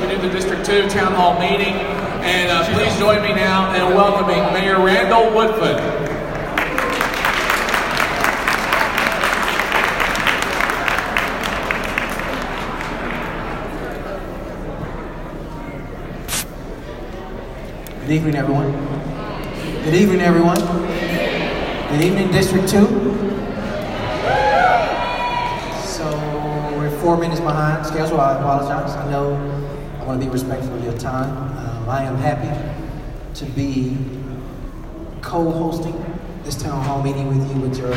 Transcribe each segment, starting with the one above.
into the District 2 Town Hall meeting. And please join me now in welcoming Mayor Randall Woodfin. Good evening, everyone. Good evening, everyone. Good evening, District 2. So, we're 4 minutes behind schedule. I apologize. I know I want to be respectful of your time. I am happy to be co-hosting this town hall meeting with you, with your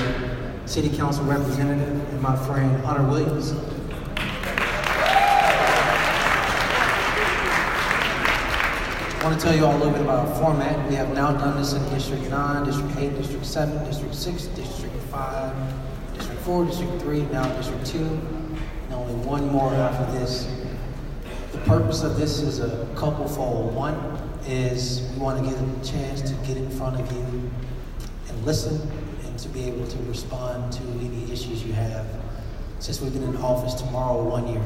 city council representative and my friend Hunter Williams. I want to tell you all a little bit about our format. We have now done this in District 9, District 8, District 7, District 6, District 5, District 4, District 3, now District 2, and only one more after this. The purpose of this is a couple-fold. One is we want to get a chance to get in front of you and listen and to be able to respond to any issues you have. Since we've been in office tomorrow, 1 year.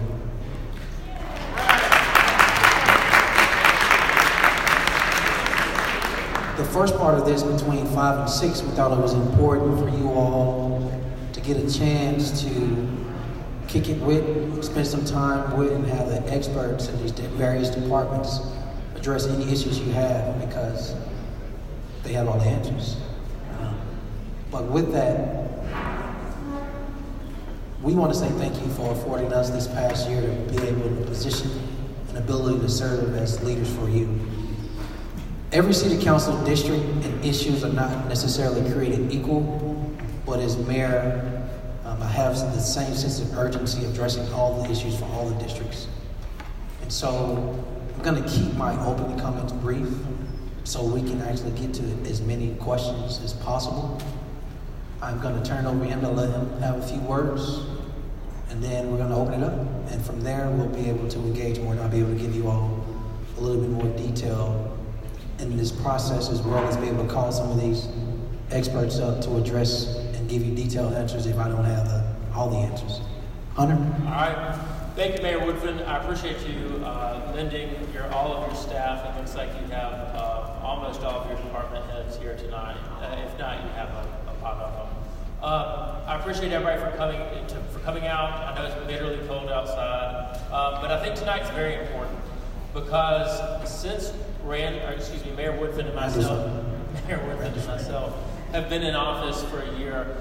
The first part of this, between 5 and 6, we thought it was important for you all to get a chance to kick it with, spend some time with, and have the experts in these various departments address any issues you have, because they have all the answers. But with that, we want to say thank you for affording us this past year to be able to position an ability to serve as leaders for you. Every city council district and issues are not necessarily created equal, but as mayor, I have the same sense of urgency addressing all the issues for all the districts. And so I'm going to keep my opening comments brief so we can actually get to as many questions as possible. I'm going to turn over him to let him have a few words, and then we're going to open it up. And from there, we'll be able to engage more, and I'll be able to give you all a little bit more detail in this process, as well as be able to call some of these experts up to address and give you detailed answers if I don't have all the answers. Hunter? All right. Thank you, Mayor Woodfin. I appreciate you lending all of your staff. It looks like you have almost all of your department heads here tonight. If not, you have a pot of them. I appreciate everybody for coming out. I know it's bitterly cold outside, but I think tonight's very important because since Mayor Woodfin and myself have been in office for a year,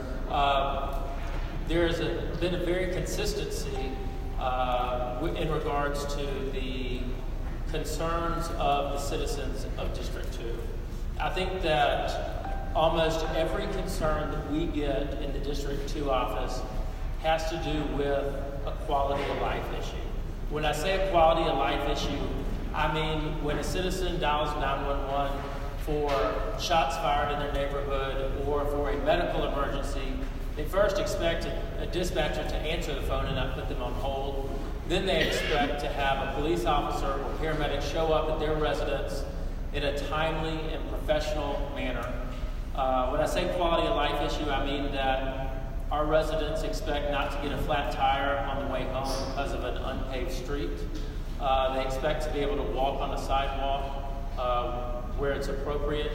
there's been a very consistency in regards to the concerns of the citizens of District 2. I think that almost every concern that we get in the District 2 office has to do with a quality of life issue. When I say a quality of life issue, I mean when a citizen dials 911 for shots fired in their neighborhood or for a medical emergency, they first expect a dispatcher to answer the phone and not put them on hold. Then they expect to have a police officer or paramedic show up at their residence in a timely and professional manner. When I say quality of life issue, I mean that our residents expect not to get a flat tire on the way home because of an unpaved street. They expect to be able to walk on a sidewalk where it's appropriate.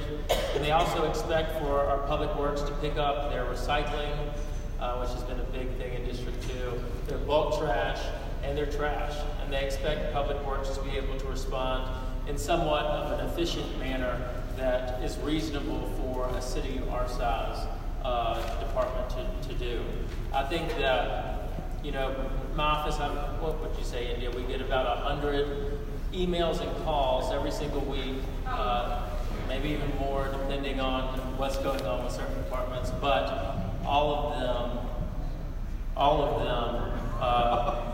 And they also expect for our public works to pick up their recycling, which has been a big thing in District 2, their bulk trash, and their trash. And they expect public works to be able to respond in somewhat of an efficient manner that is reasonable for a city our size department to do. I think that, my office, what would you say, India? We get about 100 emails and calls every single week, maybe even more depending on what's going on with certain departments, but all of them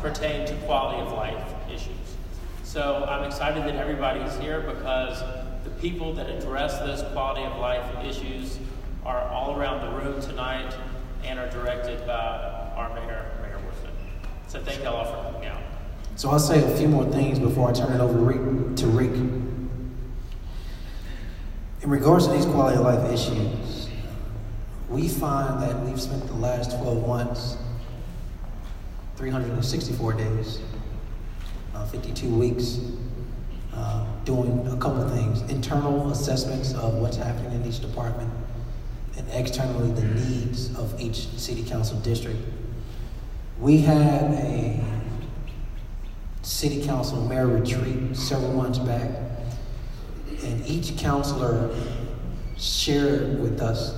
pertain to quality of life issues. So I'm excited that everybody's here because the people that address those quality of life issues are all around the room tonight and are directed by our Mayor Woodfin. So thank y'all all for coming out. So I'll say a few more things before I turn it over to Rick. In regards to these quality of life issues, we find that we've spent the last 12 months, 364 days, 52 weeks, doing a couple of things. Internal assessments of what's happening in each department, and externally the needs of each city council district. We had a city council mayor retreat several months back, and each councilor shared with us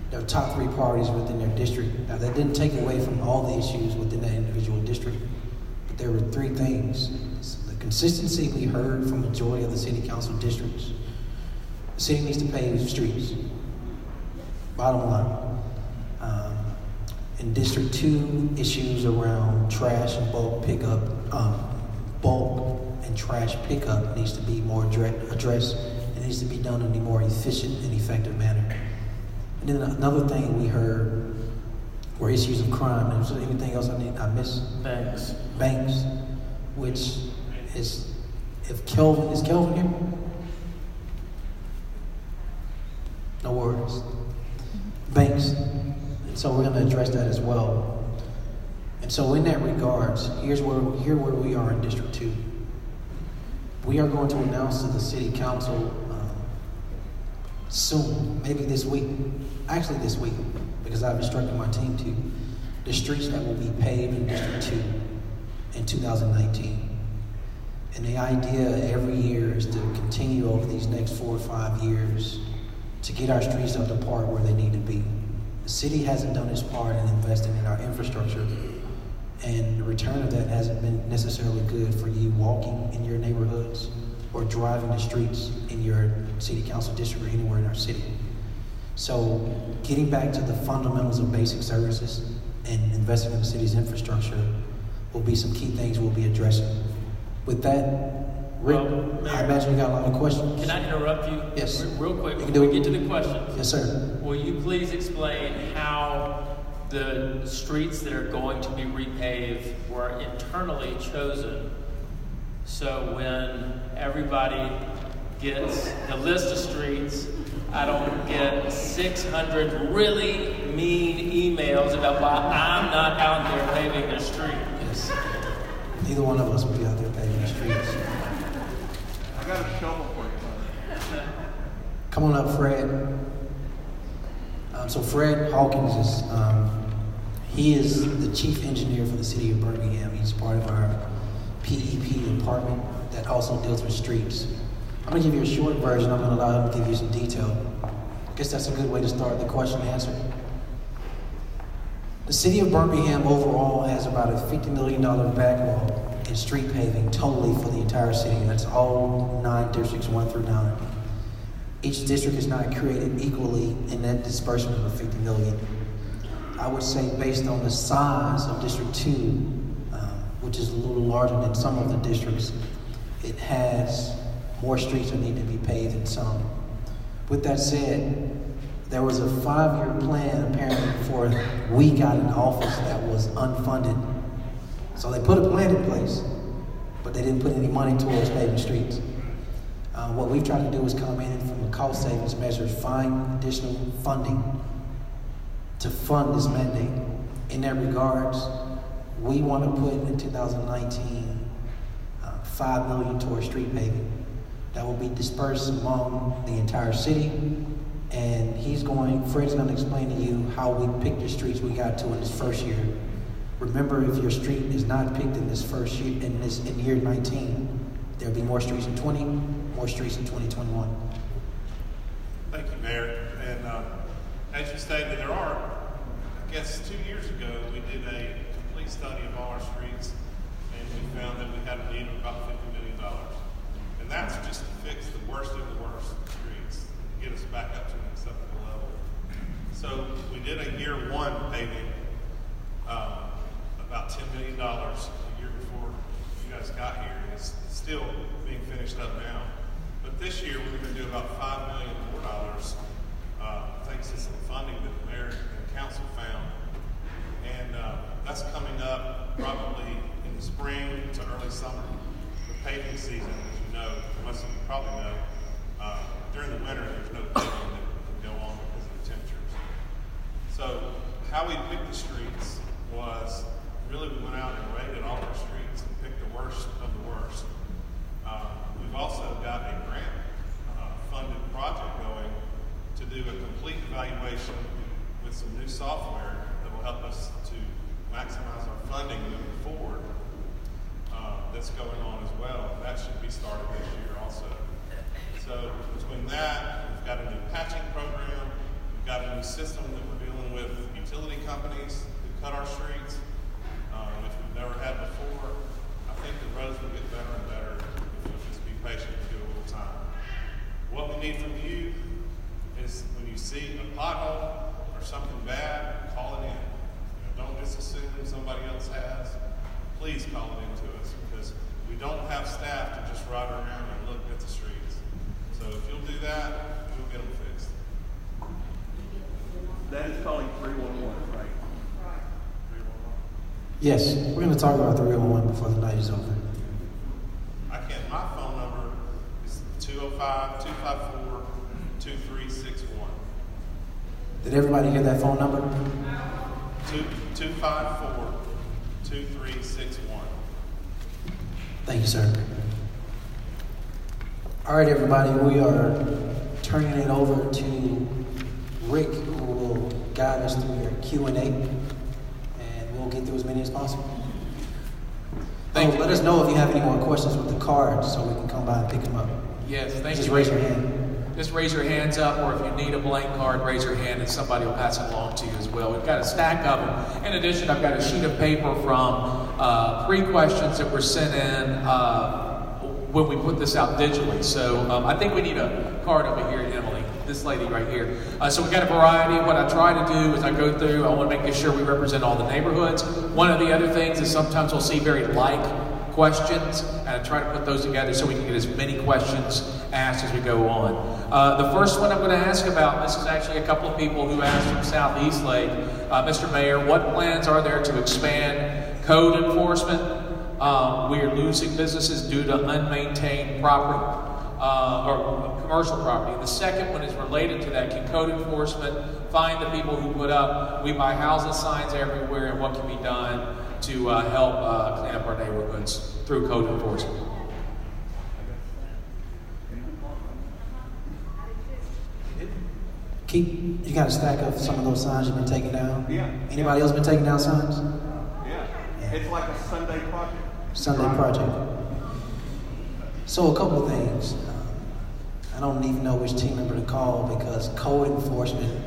their top 3 priorities within their district. Now, that didn't take away from all the issues within that individual district, but there were 3 things. The consistency we heard from the majority of the city council districts. The city needs to pave streets. Bottom line. In District 2, issues around trash and bulk pickup, bulk and trash pickup needs to be more addressed. It needs to be done in a more efficient and effective manner. And then another thing we heard were issues of crime. Was there anything else I missed? Banks, which is, is Kelvin here? No worries. Banks. And so we're going to address that as well. And so in that regards, here where we are in District 2. We are going to announce to the City Council soon, maybe this week, actually this week, because I've instructed my team to, the streets that will be paved in District 2 in 2019. And the idea every year is to continue over these next 4 or 5 years to get our streets up to par where they need to be. The city hasn't done its part in investing in our infrastructure, and the return of that hasn't been necessarily good for you walking in your neighborhoods or driving the streets in your city council district or anywhere in our city. So getting back to the fundamentals of basic services and investing in the city's infrastructure will be some key things we'll be addressing. With that, Rick, Mayor, I imagine you got a lot of questions. Can I interrupt you? Yes. Real quick, before we get to the questions. Yes, sir. Will you please explain how the streets that are going to be repaved were internally chosen? So when everybody gets the list of streets, I don't get 600 really mean emails about why I'm not out there paving the street. Yes. Neither one of us will be out there paving the streets. I got a shovel for you. Come on up, Fred. So Fred Hawkins he is the chief engineer for the city of Birmingham. He's part of our PEP department that also deals with streets. I'm gonna give you a short version. I'm gonna allow him to give you some detail. I guess that's a good way to start the question and answer. The city of Birmingham overall has about a $50 million backlog in street paving totally for the entire city. That's all 9 districts, 1 through 9. Each district is not created equally in that disbursement of the $50 million. I would say based on the size of District 2, which is a little larger than some of the districts, it has more streets that need to be paved than some. With that said, there was a 5-year plan apparently for a week out in office that was unfunded. So they put a plan in place, but they didn't put any money towards paving streets. What we've tried to do is come in from a cost savings measure, find additional funding to fund this mandate. In that regards, we want to put in 2019 $5 million towards street paving. That will be dispersed among the entire city, and Fred's going to explain to you how we picked the streets we got to in this first year. Remember, if your street is not picked in this first year, in year 19, there'll be more streets in 20, more streets in 2021. Thank you, Mayor. And as you stated, there are, I guess 2 years ago, we did a complete study of all our streets, and we found that we had a need of about $50 million. And that's just to fix the worst of the worst streets, to get us back up to an acceptable level. So we did a year 1 paving, about $10 million a year before you guys got here. It's still being finished up now. But this year we're going to do about $5 million more, thanks to some funding that the mayor and council found. And that's coming up probably in the spring to early summer. The paving season, as you know, most of you probably know, during the winter there's no paving that can go on because of the temperatures. So how we picked the streets was really we went out and rated all our streets and picked the worst of the graduation with some new software that will help us to maximize our funding moving forward. That's going on as well. That should be started this year also. So between that, we've got a new patching program. We've got a new system that we're dealing with utility companies who cut our streets, which we've never had before. I think the roads will get better and better if you'll just be patient and give it a little time. What we need from you is when you see a pothole or something bad, call it in. Don't just assume somebody else has. Please call it in to us, because we don't have staff to just ride around and look at the streets. So if you'll do that, we'll get them fixed. That is calling 311, right? 311. Yes, we're going to talk about 311 before the night is over. I can't. My phone number is 205-254-2361. Did everybody hear that phone number? 254-2361. Thank you, sir. All right, everybody, we are turning it over to Rick, who will guide us through your Q&A, and we'll get through as many as possible. Thank you. Let us know if you have any more questions with the cards so we can come by and pick them up. Yes, thank Just you. raise your hand. Just raise your hands up, or if you need a blank card, raise your hand and somebody will pass it along to you as well. We've got a stack of them. In addition, I've got a sheet of paper from 3 questions that were sent in when we put this out digitally. So I think we need a card over here, Emily, this lady right here. So we've got a variety. What I try to do is I go through, I want to make sure we represent all the neighborhoods. One of the other things is sometimes we'll see very like questions, and I try to put those together so we can get as many questions asked as we go on. The first one I'm going to ask about, this is actually a couple of people who asked from Southeast Lake. Mr. Mayor, what plans are there to expand code enforcement? We are losing businesses due to unmaintained property or commercial property. The second one is related to that. Can code enforcement find the people who put up "We Buy Houses" signs everywhere, and what can be done to help clean up our neighborhoods through code enforcement? You got a stack of some of those signs you've been taking down? Yeah. Anybody else been taking down signs? Yeah. It's like a Sunday project. Sunday project. So a couple of things. I don't even know which team member to call because code enforcement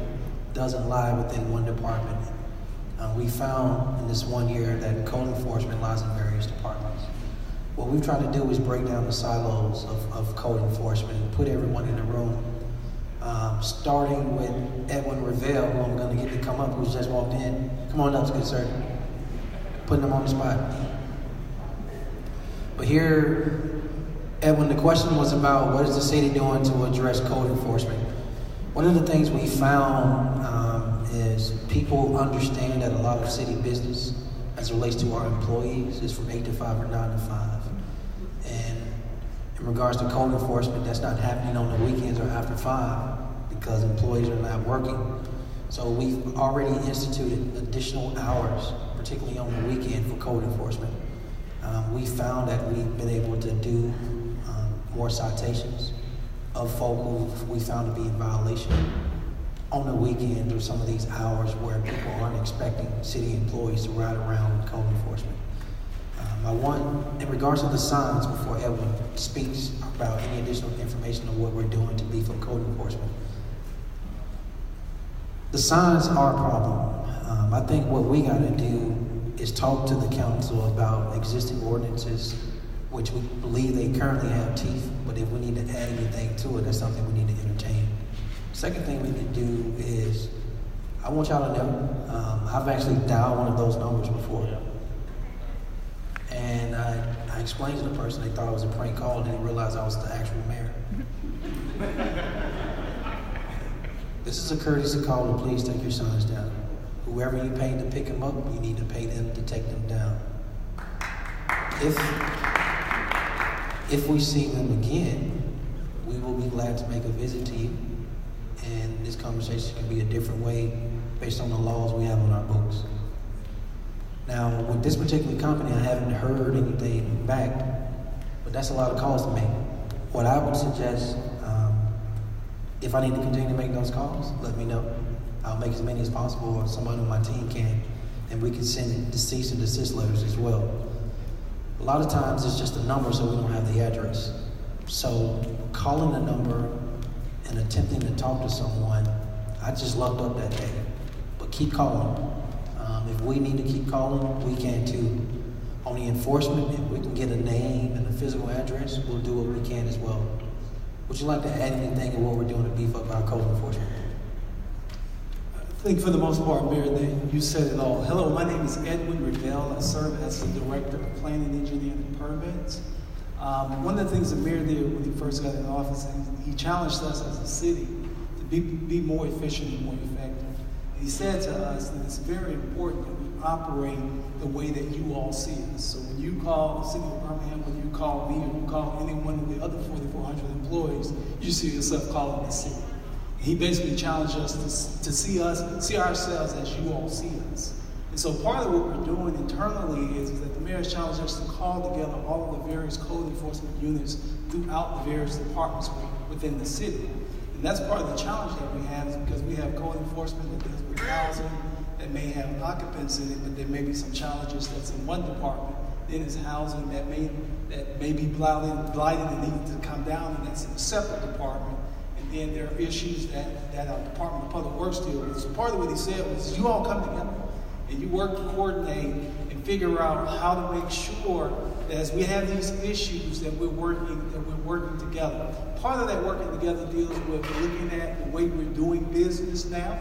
doesn't lie within one department. We found in this 1 year that code enforcement lies in various departments. What we've tried to do is break down the silos of code enforcement and put everyone in a room. Starting with Edwin Revelle, who I'm going to get to come up, who's just walked in. Come on up, good sir. Putting him on the spot. But here, Edwin, the question was about what is the city doing to address code enforcement? One of the things we found is people understand that a lot of city business, as it relates to our employees, is from 8 to 5 or 9 to 5. And in regards to code enforcement, that's not happening on the weekends or after 5 because employees are not working. So we've already instituted additional hours, particularly on the weekend, for code enforcement. We found that we've been able to do more citations of folk who we found to be in violation on the weekend through some of these hours where people aren't expecting city employees to ride around with code enforcement. In regards to the signs, before Edwin speaks about any additional information on what we're doing to beef up code enforcement, the signs are a problem. I think what we got to do is talk to the council about existing ordinances, which we believe they currently have teeth, but if we need to add anything to it, that's something we need to entertain. Second thing we need to do is, I want y'all to know, I've actually dialed one of those numbers before. And I explained to the person, they thought it was a prank call, and didn't realize I was the actual mayor. This is a courtesy call to please take your signs down. Whoever you paid to pick them up, you need to pay them to take them down. If we see them again, we will be glad to make a visit to you. And this conversation can be a different way based on the laws we have on our books. Now, with this particular company, I haven't heard anything back, but that's a lot of calls to make. What I would suggest, if I need to continue to make those calls, let me know. I'll make as many as possible, or somebody on my team can, and we can send the cease and desist letters as well. A lot of times it's just a number, so we don't have the address. So calling the number and attempting to talk to someone, I just lucked up that day. But keep calling. If we need to keep calling, we can too. On the enforcement, if we can get a name and a physical address, we'll do what we can as well. Would you like to add anything in what we're doing to beef up our code enforcement? I think for the most part, Mayor, that you said it all. Hello, my name is Edwin Rivell. I serve as the Director of Planning, Engineering, and Permits. One of the things the mayor did when he first got in office, he challenged us as a city to be more efficient and more effective. And he said to us that it's very important that we operate the way that you all see us. So when you call the city of Birmingham, when you call me, or you call any one of the other 4,400 employees, you see yourself calling the city. And he basically challenged us to see ourselves as you all see us. And so part of what we're doing internally is that the mayor has challenged us to call together all of the various code enforcement units throughout the various departments within the city. And that's part of the challenge that we have, is because we have code enforcement that deals with housing, that may have occupants in it, but there may be some challenges that's in one department. Then it's housing that may be blighted and needs to come down, and that's in a separate department. And then there are issues that our Department of Public Works deal with. So part of what he said was, you all come together and you work to coordinate and figure out how to make sure that as we have these issues that we're working together. Part of that working together deals with looking at the way we're doing business now,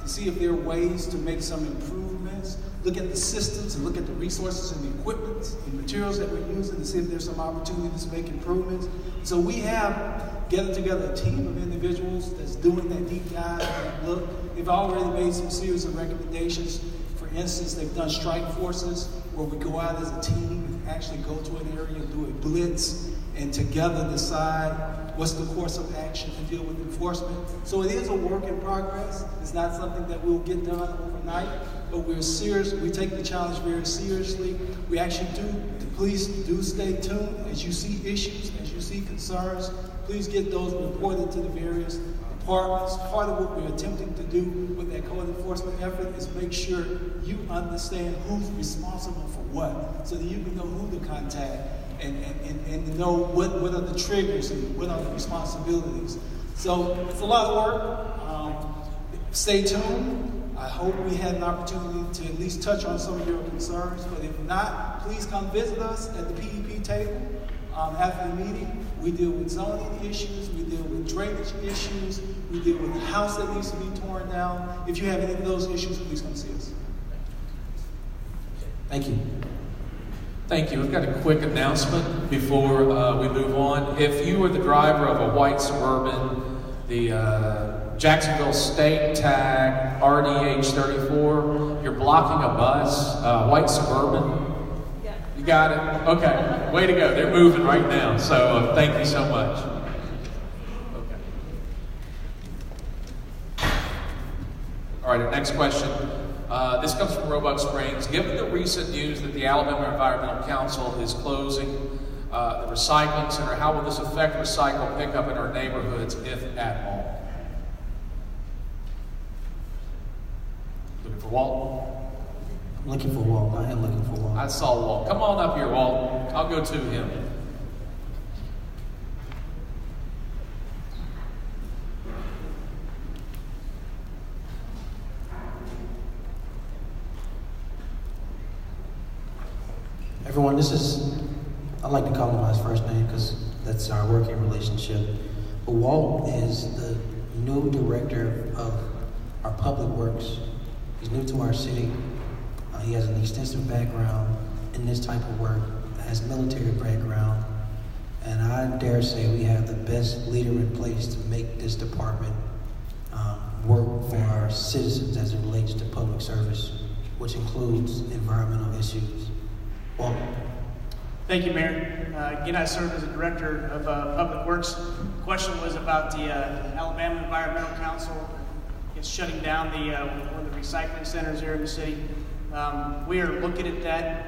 to see if there are ways to make some improvements, look at the systems and look at the resources and the equipment and materials that we're using to see if there's some opportunities to make improvements. So we have gathered together a team of individuals that's doing that deep dive and look. They've already made some series of recommendations. For instance, they've done strike forces where we go out as a team and actually go to an area and do a blitz and together decide what's the course of action to deal with enforcement. So it is a work in progress. It's not something that we'll get done overnight, but we're serious. We take the challenge very seriously. We actually please do stay tuned. As you see issues, as you see concerns, please get those reported to the various departments. Part of what we're attempting to do with that code enforcement effort is make sure you understand who's responsible for what, so that you can know who to contact and know what are the triggers and what are the responsibilities. So it's a lot of work. Stay tuned. I hope we had an opportunity to at least touch on some of your concerns, but if not, please come visit us at the PEP table after the meeting. We deal with zoning issues, we deal with drainage issues, we deal with the house that needs to be torn down. If you have any of those issues, please come see us. Thank you. Thank you. We've got a quick announcement before we move on. If you are the driver of a white Suburban, the Jacksonville State Tag RDH 34, you're blocking a bus, white Suburban. Yeah. You got it? Okay. Way to go. They're moving right now. So thank you so much. Okay. All right, our next question. This comes from Roebuck Springs. Given the recent news that the Alabama Environmental Council is closing the recycling center, how will this affect recycle pickup in our neighborhoods, if at all? Looking for Walt? I'm looking for Walt. I am looking for Walt. I saw Walt. Come on up here, Walt. I'll go to him. Everyone, I like to call him by his first name because that's our working relationship. But Walt is the new director of our public works. He's new to our city. He has an extensive background in this type of work, has military background, and I dare say we have the best leader in place to make this department work for our citizens as it relates to public service, which includes environmental issues. Walt. Thank you, Mayor. Again, I serve as a director of Public Works. The question was about the Alabama Environmental Council. It's shutting down one of the recycling centers here in the city. We are looking at that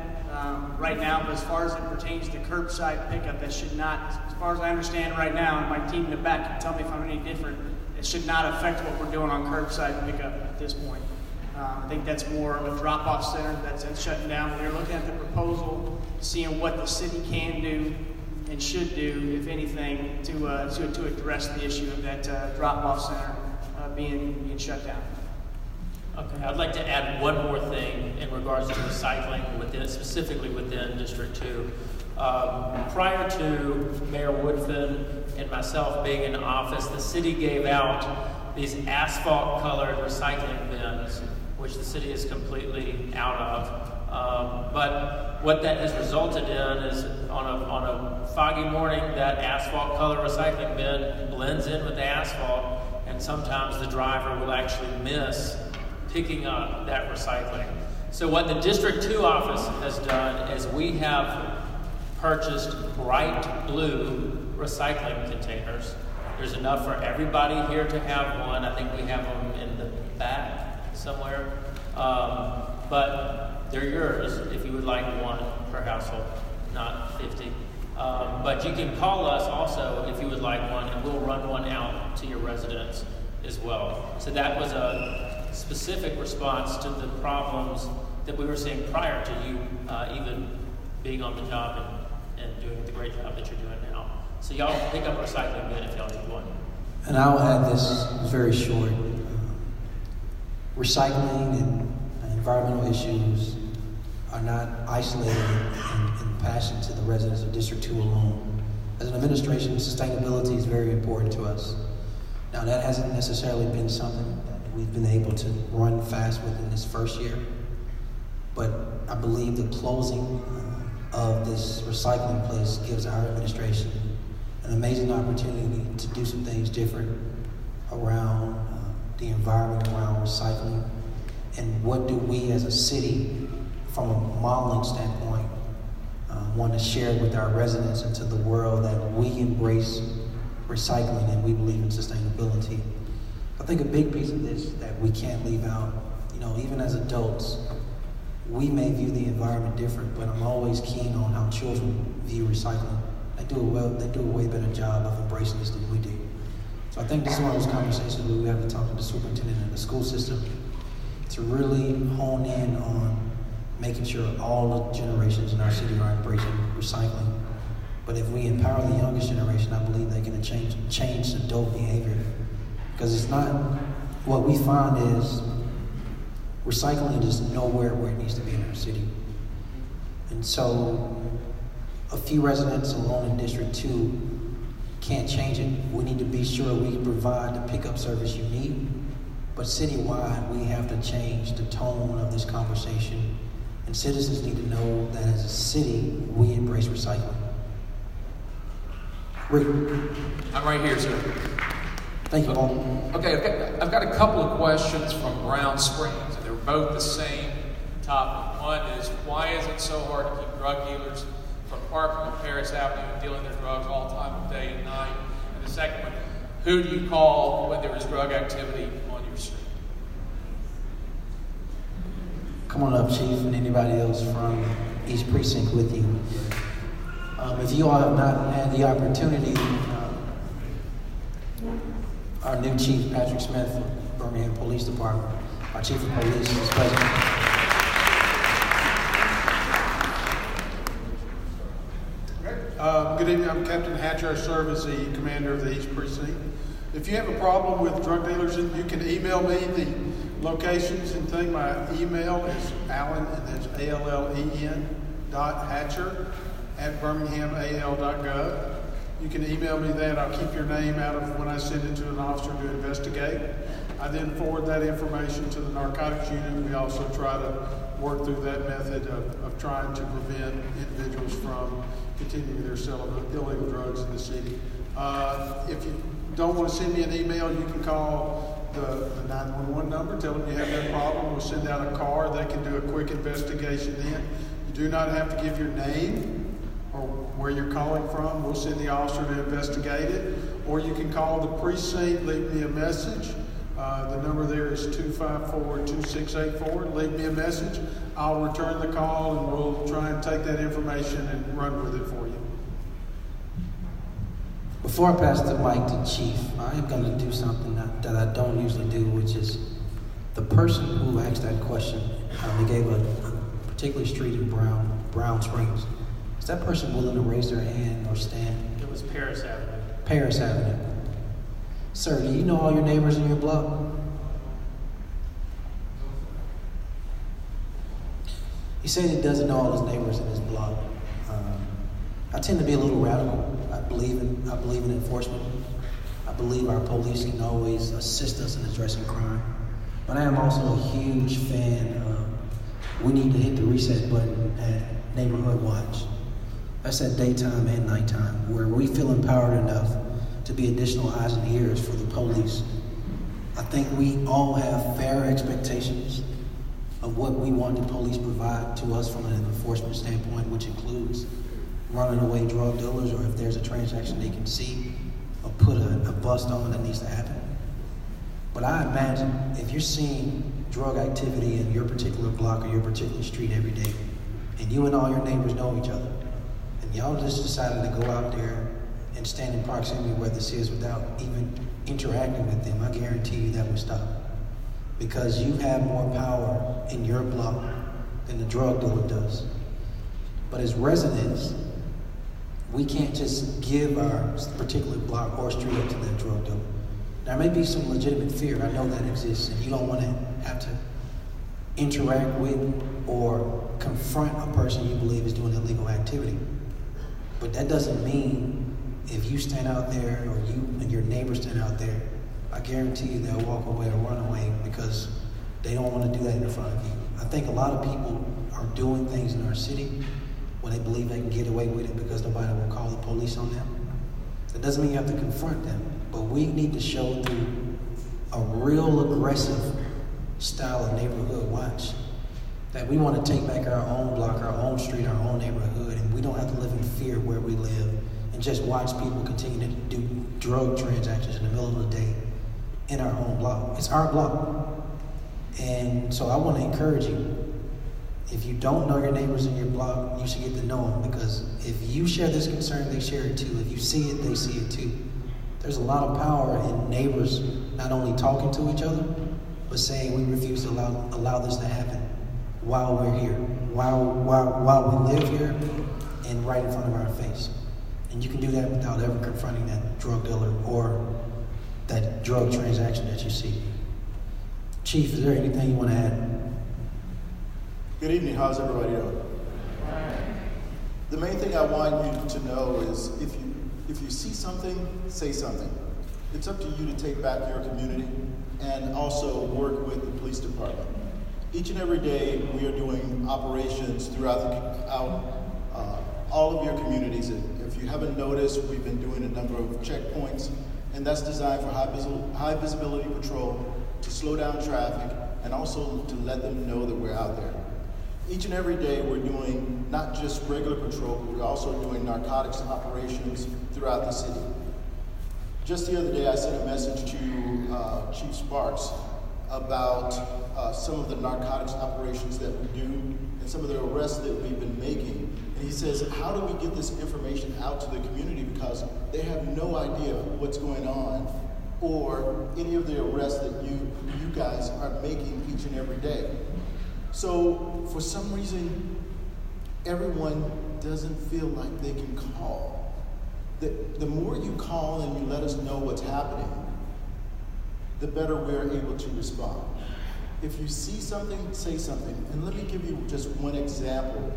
right now, but as far as it pertains to curbside pickup, that should not, as far as I understand right now, and my team in the back can tell me if I'm any different, it it should not affect what we're doing on curbside pickup at this point. I think that's more of a drop-off center that's shutting down. We're looking at the proposal, seeing what the city can do and should do, if anything, to address the issue of that drop-off center being shut down. Okay, I'd like to add one more thing in regards to recycling specifically within District 2. Prior to Mayor Woodfin and myself being in office, the city gave out these asphalt-colored recycling bins, which the city is completely out of. But what that has resulted in is on a foggy morning, that asphalt-colored recycling bin blends in with the asphalt, and sometimes the driver will actually miss picking up that recycling. So what the District 2 office has done is we have purchased bright blue recycling containers. There's enough for everybody here to have one. I think we have them in the back somewhere. But they're yours if you would like one per household, not 50. But you can call us also if you would like one, and we'll run one out to your residents as well. So that was a specific response to the problems that we were seeing prior to you even being on the job and doing the great job that you're doing now. So y'all pick up a recycling bin if y'all need one. And I'll add this very short. Recycling and environmental issues are not isolated and passion to the residents of District 2 alone. As an administration, sustainability is very important to us. Now, that hasn't necessarily been something that we've been able to run fast within this first year, but I believe the closing of this recycling place gives our administration an amazing opportunity to do some things different around the environment, around recycling, and what do we as a city, from a modeling standpoint, want to share with our residents and to the world that we embrace recycling and we believe in sustainability. I think a big piece of this that we can't leave out, even as adults, we may view the environment different, but I'm always keen on how children view recycling. They do a way better job of embracing this than we do. So I think this is one of those conversations where we have to talk to the superintendent and the school system to really hone in on making sure all the generations in our city are embracing recycling. But if we empower the youngest generation, I believe they can change adult behavior. Because it's not, what we find is recycling is nowhere where it needs to be in our city. And so a few residents alone in District 2 can't change it. We need to be sure we can provide the pickup service you need. But citywide, we have to change the tone of this conversation. And citizens need to know that as a city, we embrace recycling. Rick. I'm right here, sir. Thank you, Paul. Okay, I've got a couple of questions from Brown Springs, and they're both the same topic. One is, why is it so hard to keep drug dealers from parking on Paris Avenue and dealing their drugs all time of day and night? And the second one, who do you call when there is drug activity on your street? Come on up, Chief, and anybody else from East Precinct with you. If you all have not had the opportunity, our new Chief, Patrick Smith, from Birmingham Police Department, our Chief of Police is present. Good evening, I'm Captain Hatcher. I serve as the commander of the East Precinct. If you have a problem with drug dealers, you can email me the locations and things. My email is Allen, and that's ALLEN.Hatcher@birminghamal.gov. You can email me that. I'll keep your name out of when I send it to an officer to investigate. I then forward that information to the narcotics unit. We also try to work through that method of trying to prevent individuals from continuing their sale of illegal drugs in the city. If you don't want to send me an email, you can call the 911 number, tell them you have that problem. We'll send out a car. They can do a quick investigation then. You do not have to give your name or where you're calling from. We'll send the officer to investigate it. Or you can call the precinct, leave me a message. The number there is 254-2684. Leave me a message. I'll return the call and we'll try and take that information and run with it for you. Before I pass the mic to Chief, I am going to do something that I don't usually do, which is the person who asked that question, they gave a particular street in Brown Springs. Is that person willing to raise their hand or stand? It was Paris Avenue. Paris Avenue. Sir, do you know all your neighbors in your block? He said he doesn't know all his neighbors in his block. I tend to be a little radical. I believe in enforcement. I believe our police can always assist us in addressing crime. But I am also a huge fan of we need to hit the reset button at Neighborhood Watch. That's at daytime and nighttime, where we feel empowered enough to be additional eyes and ears for the police. I think we all have fair expectations of what we want the police provide to us from an enforcement standpoint, which includes running away drug dealers, or if there's a transaction they can see, or put a bust on that needs to happen. But I imagine if you're seeing drug activity in your particular block or your particular street every day, and you and all your neighbors know each other, and y'all just decided to go out there and stand in proximity where this is without even interacting with them, I guarantee you that will stop. Because you have more power in your block than the drug dealer does. But as residents, we can't just give our particular block or street up to that drug dealer. There may be some legitimate fear, I know that exists, and you don't want to have to interact with or confront a person you believe is doing illegal activity. But that doesn't mean if you stand out there or you and your neighbors stand out there, I guarantee you they'll walk away or run away because they don't want to do that in front of you. I think a lot of people are doing things in our city when they believe they can get away with it because nobody will call the police on them. That doesn't mean you have to confront them, but we need to show through a real aggressive style of neighborhood watch that we want to take back our own block, our own street, our own neighborhood, and we don't have to live in fear where we live and just watch people continue to do drug transactions in the middle of the day in our own block. It's our block. And so I want to encourage you, if you don't know your neighbors in your block, you should get to know them, because if you share this concern, they share it too. If you see it, they see it too. There's a lot of power in neighbors not only talking to each other, but saying we refuse to allow this to happen while we're here, while we live here and right in front of our face. And you can do that without ever confronting that drug dealer or that drug transaction that you see. Chief, is there anything you want to add? Good evening, how's everybody doing? The main thing I want you to know is if you see something, say something. It's up to you to take back your community and also work with the police department. Each and every day we are doing operations throughout all of your communities. If you haven't noticed, we've been doing a number of checkpoints, and that's designed for high visibility patrol to slow down traffic and also to let them know that we're out there. Each and every day we're doing not just regular patrol, but we're also doing narcotics operations throughout the city. Just the other day I sent a message to Chief Sparks about some of the narcotics operations that we do and some of the arrests that we've been making. And he says, how do we get this information out to the community, because they have no idea what's going on or any of the arrests that you guys are making each and every day. So for some reason, everyone doesn't feel like they can call. The more you call and you let us know what's happening, the better we're able to respond. If you see something, say something. And let me give you just one example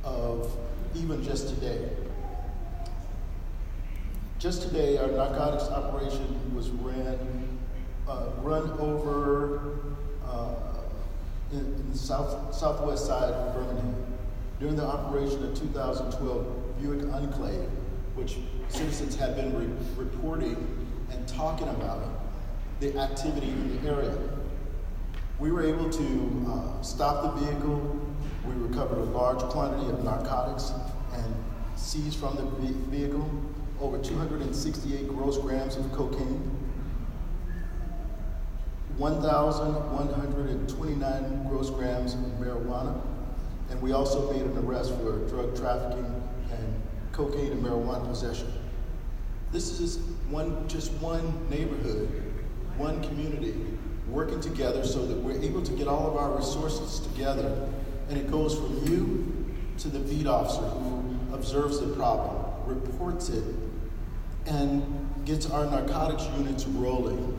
of even just today. Just today, our narcotics operation was run over in the southwest side of Birmingham during the operation of 2012 Buick Enclave, which citizens had been reporting and talking about the activity in the area. We were able to stop the vehicle. We recovered a large quantity of narcotics and seized from the vehicle over 268 gross grams of cocaine, 1,129 gross grams of marijuana, and we also made an arrest for drug trafficking and cocaine and marijuana possession. This is just one neighborhood, one community, working together so that we're able to get all of our resources together. And it goes from you to the beat officer who observes the problem, reports it, and gets our narcotics units rolling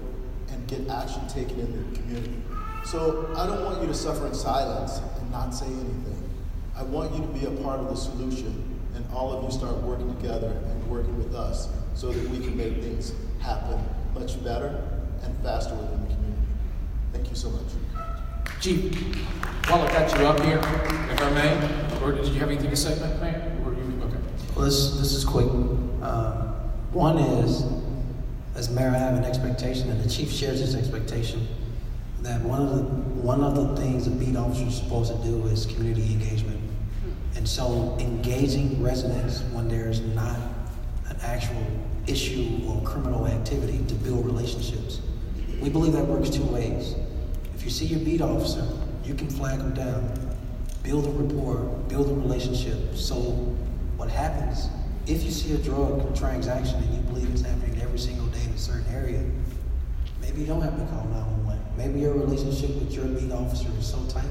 and get action taken in the community. So I don't want you to suffer in silence and not say anything. I want you to be a part of the solution, and all of you start working together and working with us so that we can make things happen much better and faster within the community. Thank you so much. Chief, while I got you up here, if I may, or did you have anything to say, ma'am? Or you okay? Well, this is quick. One is, as mayor, I have an expectation, and the chief shares this expectation, that one of the things a beat officer is supposed to do is community engagement. And so engaging residents when there's not an actual issue or criminal activity to build relationships. We believe that works two ways. If you see your beat officer, you can flag them down, build a rapport, build a relationship. So what happens, if you see a drug transaction and you believe it's happening every single day in a certain area, maybe you don't have to call 911. Maybe your relationship with your beat officer is so tight,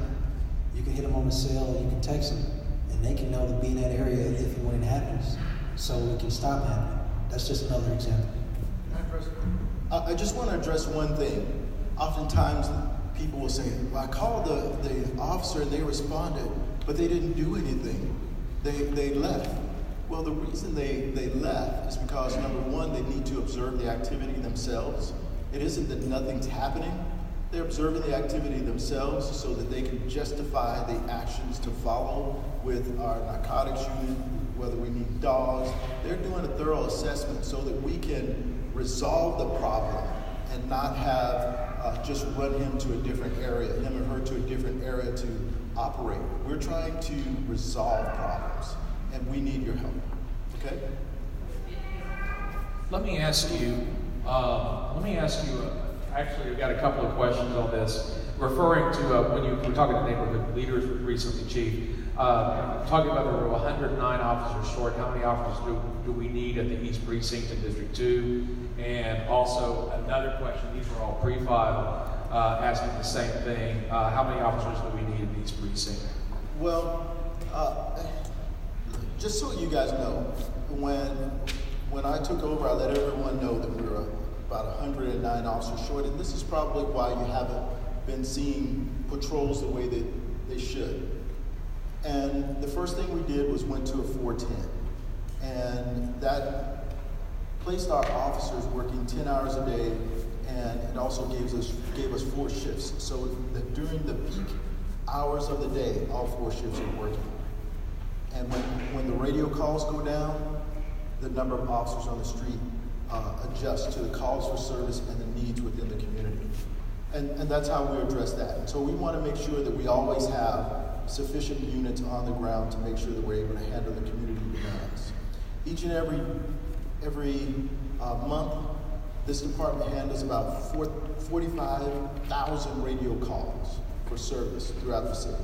you can hit them on the cell, you can text them, and they can know to be in that area if and when it happens, so it can stop happening. That's just another example. I just want to address one thing. Oftentimes, people will say, well, I called the officer and they responded, but they didn't do anything. They left. Well, the reason they left is because, number one, they need to observe the activity themselves. It isn't that nothing's happening. They're observing the activity themselves so that they can justify the actions to follow with our narcotics unit, whether we need dogs. They're doing a thorough assessment so that we can resolve the problem and not have just run him to a different area, him or her to a different area to operate. We're trying to resolve problems, and we need your help, okay? Let me ask you, actually, I've got a couple of questions on this. Referring to when you were talking to neighborhood leaders recently, Chief, talking about there were 109 officers short. How many officers do we need at the East Precinct in District 2? And also another question, these are all pre-filed, asking the same thing. How many officers do we need in the East Precinct? Well, just so you guys know, when I took over, I let everyone know that we were about 109 officers short, and this is probably why you haven't been seeing patrols the way that they should. And the first thing we did was went to a 410, and that placed our officers working 10 hours a day, and it also gave us 4 shifts, so that during the peak hours of the day, all 4 shifts are working. And when the radio calls go down, the number of officers on the street adjust to the calls for service and the needs within the community. And that's how we address that. And so we want to make sure that we always have sufficient units on the ground to make sure that we're able to handle the community demands. Each and every month, this department handles about 45,000 radio calls for service throughout the city.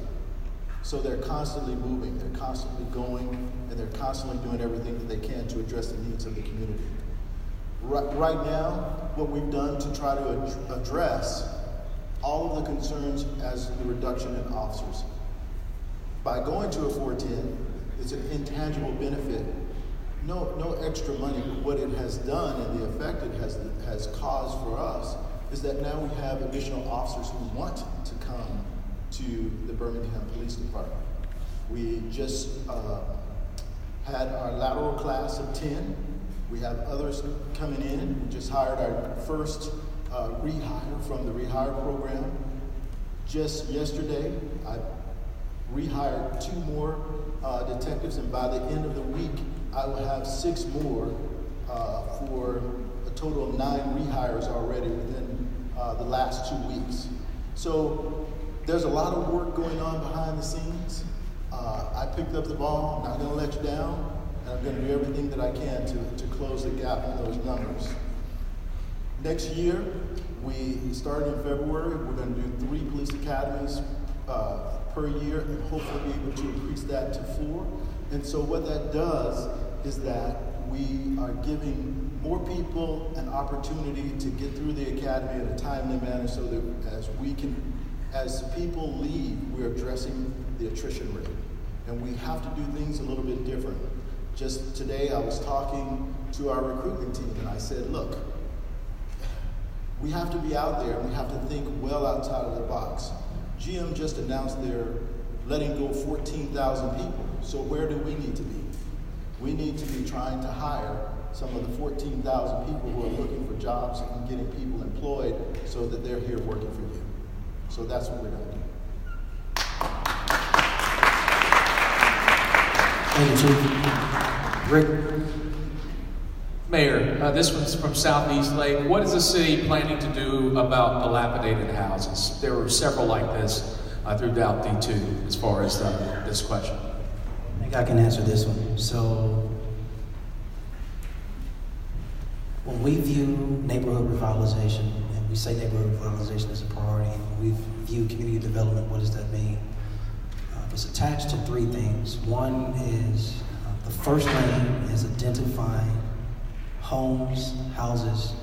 So they're constantly moving, they're constantly going, and they're constantly doing everything that they can to address the needs of the community. Right now, what we've done to try to address all of the concerns as the reduction in officers. By going to a 410, it's an intangible benefit. No extra money, but what it has done and the effect it has caused for us is that now we have additional officers who want to come to the Birmingham Police Department. We just had our lateral class of 10. We have others coming in. We just hired our first rehire from the rehire program. Just yesterday, I rehired 2 more detectives, and by the end of the week, I will have 6 more for a total of 9 rehires already within the last 2 weeks. So there's a lot of work going on behind the scenes. I picked up the ball. I'm not going to let you down. And I'm going to do everything that I can to close the gap in those numbers. Next year, we started in February. We're going to do 3 police academies per year and hopefully be able to increase that to 4. And so what that does is that we are giving more people an opportunity to get through the academy in a timely manner so that as people leave, we're addressing the attrition rate. And we have to do things a little bit different. Just today, I was talking to our recruitment team, and I said, look, we have to be out there, and we have to think well outside of the box. GM just announced they're letting go 14,000 people. So where do we need to be? We need to be trying to hire some of the 14,000 people who are looking for jobs and getting people employed so that they're here working for you. So that's what we're going to do. Thank you, Chief. Rick? Mayor, this one's from Southeast Lake. What is the city planning to do about dilapidated houses? There were severoral like this throughout D2 as far as this question. I think I can answer this one. So, when we view neighborhood revitalization, and we say neighborhood revitalization is a priority, and we view community development, what does that mean? It's attached to three things. One is the first lane is identifying homes, houses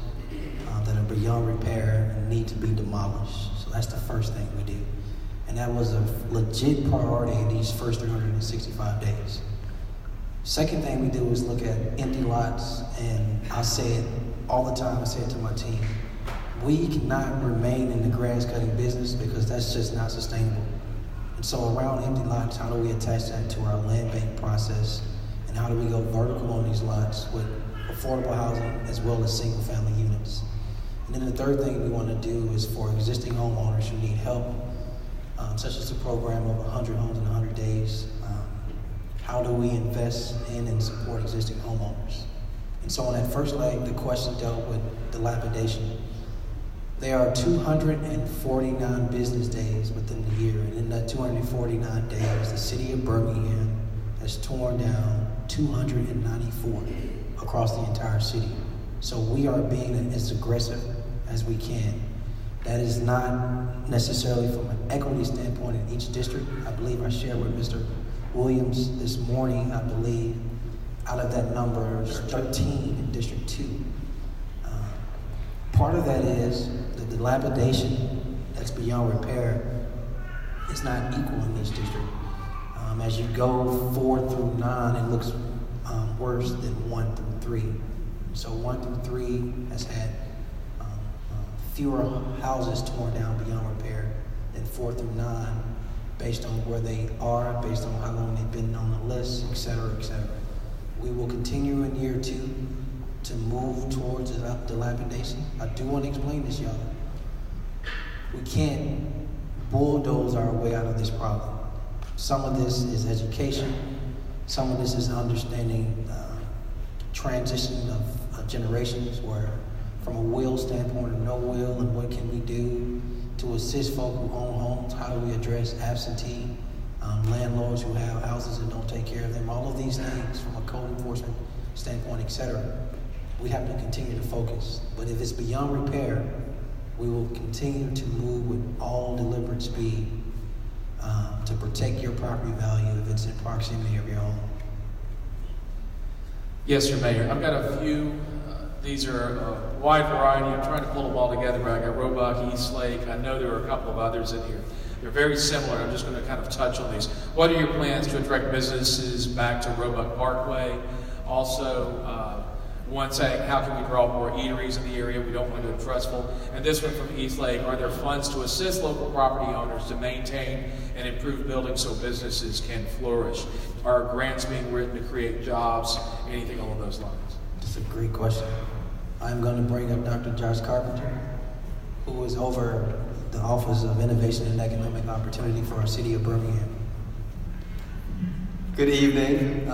that are beyond repair and need to be demolished. So that's the first thing we do. And that was a legit priority in these first 365 days. Second thing we do is look at empty lots, and I say it all the time, I say it to my team. We cannot remain in the grass cutting business because that's just not sustainable. And so around empty lots, how do we attach that to our land bank process? And how do we go vertical on these lots with affordable housing as well as single family units? And then the third thing we want to do is for existing homeowners who need help, such as a program of 100 homes in 100 days, how do we invest in and support existing homeowners? And so on that first leg, the question dealt with dilapidation. There are 249 business days within the year, and in that 249 days, the city of Birmingham has torn down 294 across the entire city. So we are being as aggressive as we can. That is not necessarily from an equity standpoint in each district. I believe I shared with Mr. Williams this morning, I believe, out of that number, there's 13 in District 2. Part of that is the dilapidation that's beyond repair is not equal in each district. As you go 4 through 9, it looks worse than 1 through 3. So 1 through 3 has had fewer houses torn down beyond repair than 4 through 9, based on where they are, based on how long they've been on the list, et cetera, et cetera. We will continue in year 2 to move towards dilapidation. I do want to explain this, y'all. We can't bulldoze our way out of this problem. Some of this is education. Some of this is understanding transition of generations, where from a will standpoint or no will, and what can we do to assist folk who own homes? How do we address absentee landlords who have houses and don't take care of them? All of these things from a code enforcement standpoint, et cetera. We have to continue to focus. But if it's beyond repair, we will continue to move with all deliberate speed to protect your property value if it's in proximity of your home. Yes, sir, Mayor. I've got a few. These are a wide variety. I'm trying to pull them all together, but I got Roebuck, East Lake. I know there are a couple of others in here. They're very similar. I'm just going to kind of touch on these. What are your plans to attract businesses back to Roebuck Parkway? Also, one saying, how can we draw more eateries in the area? We don't want to go trustful. And this one from East Lake, are there funds to assist local property owners to maintain and improve buildings so businesses can flourish? Are grants being written to create jobs? Anything along those lines? That's a great question. I'm going to bring up Dr. Josh Carpenter, who is over the Office of Innovation and Economic Opportunity for our city of Birmingham. Good evening.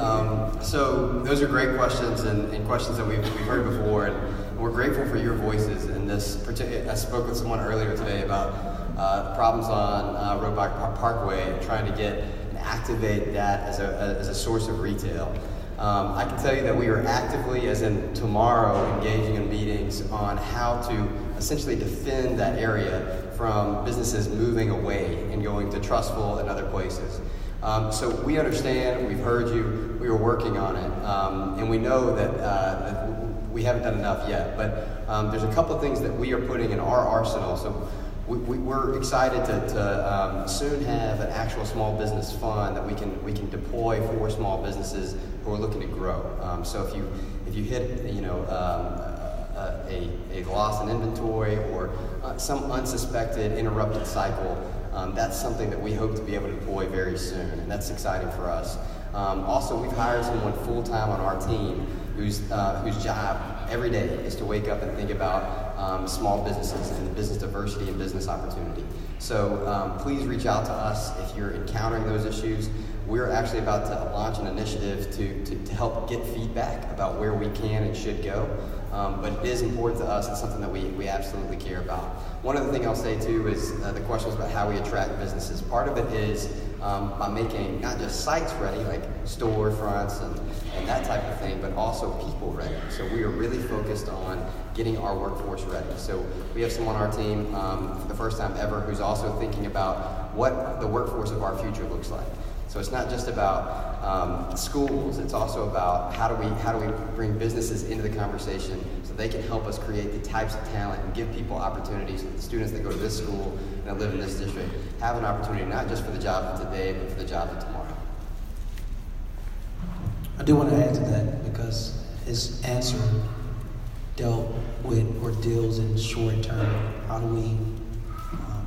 So those are great questions and questions that we've heard before, and we're grateful for your voices in this particular. I spoke with someone earlier today about the problems on Roebuck Parkway and trying to get and activate that as a source of retail. I can tell you that we are actively, as in tomorrow, engaging in meetings on how to essentially defend that area from businesses moving away and going to Trustful and other places. So we understand, we've heard you, we are working on it, and we know that we haven't done enough yet, but there's a couple of things that we are putting in our arsenal. So we're excited to soon have an actual small business fund that we can deploy for small businesses who are looking to grow. So if you hit a loss in inventory or some unsuspected interrupted cycle, that's something that we hope to be able to deploy very soon, and that's exciting for us. Also, we've hired someone full-time on our team whose job every day is to wake up and think about small businesses and business diversity and business opportunity. So please reach out to us if you're encountering those issues. We're actually about to launch an initiative to help get feedback about where we can and should go. But it is important to us. It's something that we absolutely care about. One other thing I'll say too is the question was about how we attract businesses. Part of it is by making not just sites ready, like store fronts and that type of thing, but also people ready. So we are really focused on getting our workforce ready. So we have someone on our team for the first time ever who's also thinking about what the workforce of our future looks like. So it's not just about schools, it's also about how do we bring businesses into the conversation so they can help us create the types of talent and give people opportunities. So the students that go to this school and that live in this district have an opportunity not just for the job of today, but for the job of tomorrow. I do want to add to that because his answer dealt with or deals in short term. How do we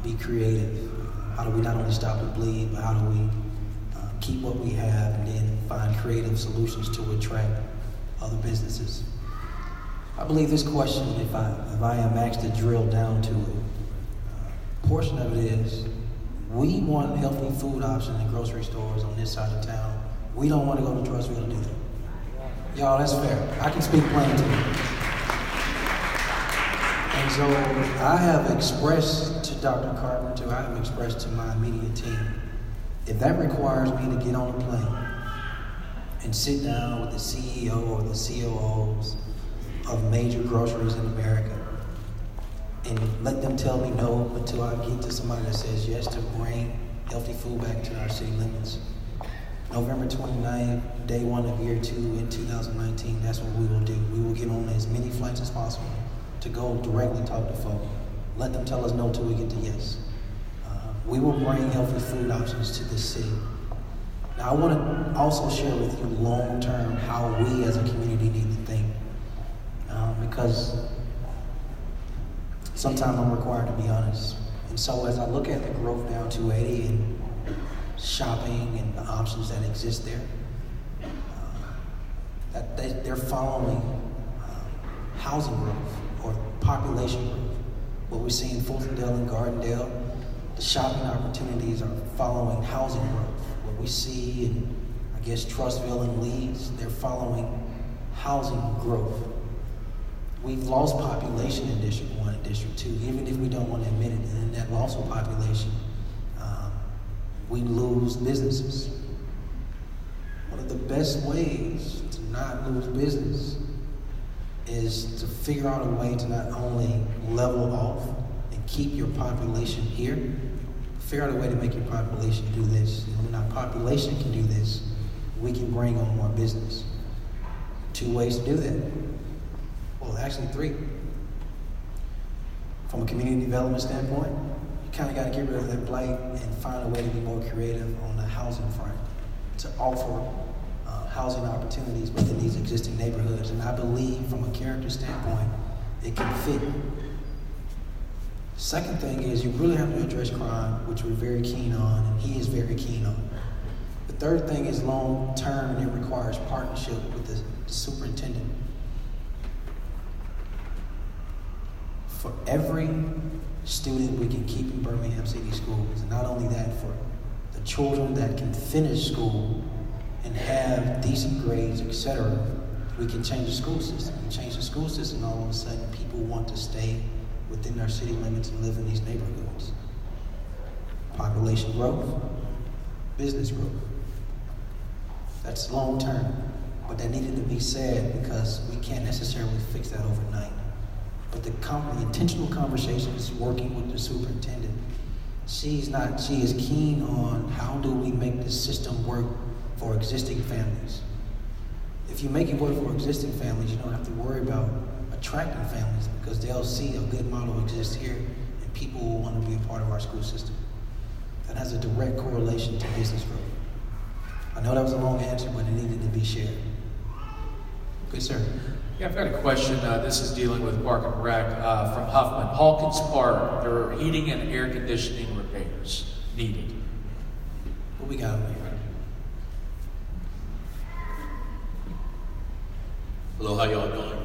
be creative? How do we not only stop the bleed, but how do we keep what we have and then find creative solutions to attract other businesses? I believe this question, if I am asked to drill down to it, portion of it is, we want healthy food options in grocery stores on this side of town. We don't want to go to Trussville to do that. Y'all, that's fair. I can speak plain to you. And so I have expressed to Dr. Carpenter, I have expressed to my immediate team, if that requires me to get on a plane and sit down with the CEO or the COOs of major groceries in America and let them tell me no until I get to somebody that says yes to bring healthy food back to our city limits. November 29th, day 1 of year 2 in 2019, that's what we will do. We will get on as many flights as possible to go directly talk to folks. Let them tell us no till we get to yes. We will bring healthy food options to this city. Now, I want to also share with you long term how we as a community need to think. Because sometimes I'm required to be honest. And so as I look at the growth down 280 and shopping and the options that exist there, they're following housing growth or population growth. What we see in Fultondale and Gardendale, the shopping opportunities are following housing growth. What we see in, I guess, Trussville and Leeds, they're following housing growth. We've lost population in District 1 and District 2, even if we don't want to admit it. And in that loss of population, we lose businesses. One of the best ways to not lose business is to figure out a way to not only level off and keep your population here, but figure out a way to make your population do this. And when our population can do this, we can bring on more business. 2 ways to do that. Well, actually 3. From a community development standpoint, you kind of got to get rid of that blight and find a way to be more creative on the housing front to offer housing opportunities within these existing neighborhoods. And I believe from a character standpoint, it can fit. Second thing is you really have to address crime, which we're very keen on, and he is very keen on. The third thing is long term, and it requires partnership with the superintendent. For every student we can keep in Birmingham City Schools, and not only that, for the children that can finish school and have decent grades, etc., we can change the school system. We change the school system, all of a sudden people want to stay within our city limits and live in these neighborhoods. Population growth, business growth. That's long term, but that needed to be said because we can't necessarily fix that overnight. But the intentional conversations, working with the superintendent, She is keen on how do we make this system work for existing families. If you make it work for existing families, you don't have to worry about attracting families because they'll see a good model exists here and people will want to be a part of our school system. That has a direct correlation to business growth. I know that was a long answer, but it needed to be shared. Good, sir. Yeah, I've got a question. This is dealing with Park and Rec from Huffman. Hawkins Park, there are heating and air conditioning repairs needed. What we got over here? Hello, how y'all doing?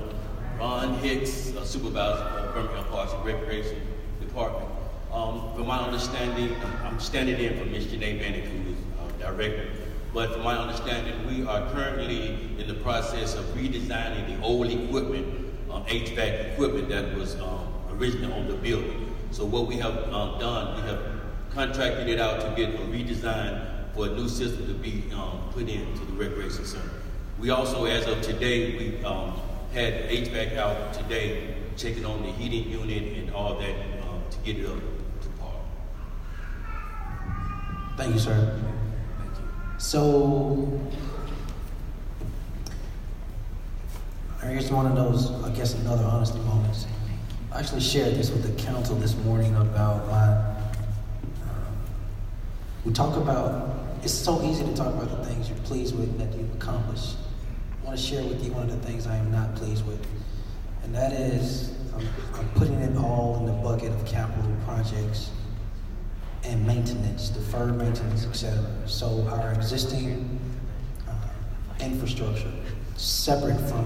Ron Hicks, Supervisor of Birmingham Parks and Recreation Department. From my understanding, I'm standing in for Ms. Janae Bennett, who is Director. But from my understanding, we are currently in the process of redesigning the old equipment, HVAC equipment that was originally on the building. So what we have done, we have contracted it out to get a redesign for a new system to be put into the recreation center. We also, as of today, we had HVAC out today, checking on the heating unit and all that to get it up to par. Thank you, sir. So, here's one of those, I guess, another honesty moments. I actually shared this with the council this morning about we talk about, it's so easy to talk about the things you're pleased with and that you've accomplished. I want to share with you one of the things I am not pleased with, and that is I'm putting it all in the bucket of capital projects and maintenance, deferred maintenance, etc. So our existing infrastructure, separate from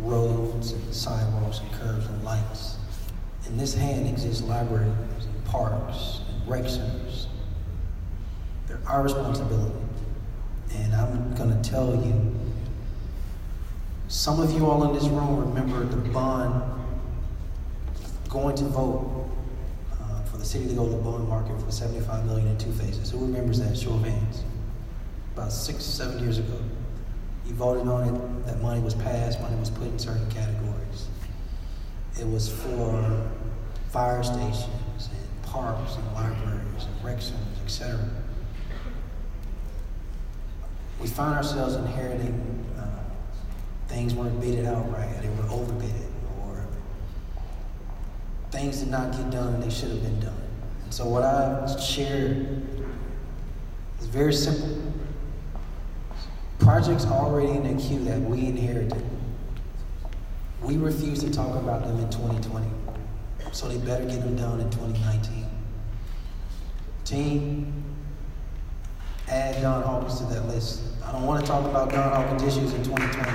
roads and sidewalks and curbs and lights. In this hand exists libraries and parks and rec centers. They're our responsibility. And I'm going to tell you, some of you all in this room remember the bond going to vote for the city to go to the bond market for $75 million in 2 phases. Who remembers that? Show of hands. About 6 or 7 years ago. You voted on it, that money was passed, money was put in certain categories. It was for fire stations and parks and libraries and rec centers, etc. We found ourselves inheriting things weren't bidded out right, they were overbidded, or things did not get done and they should have been done. And so what I've shared is very simple. Projects already in the queue that we inherited, we refuse to talk about them in 2020, so they better get them done in 2019. Team, add Don Hawkins to that list. I don't want to talk about Don Hawkins issues in 2020,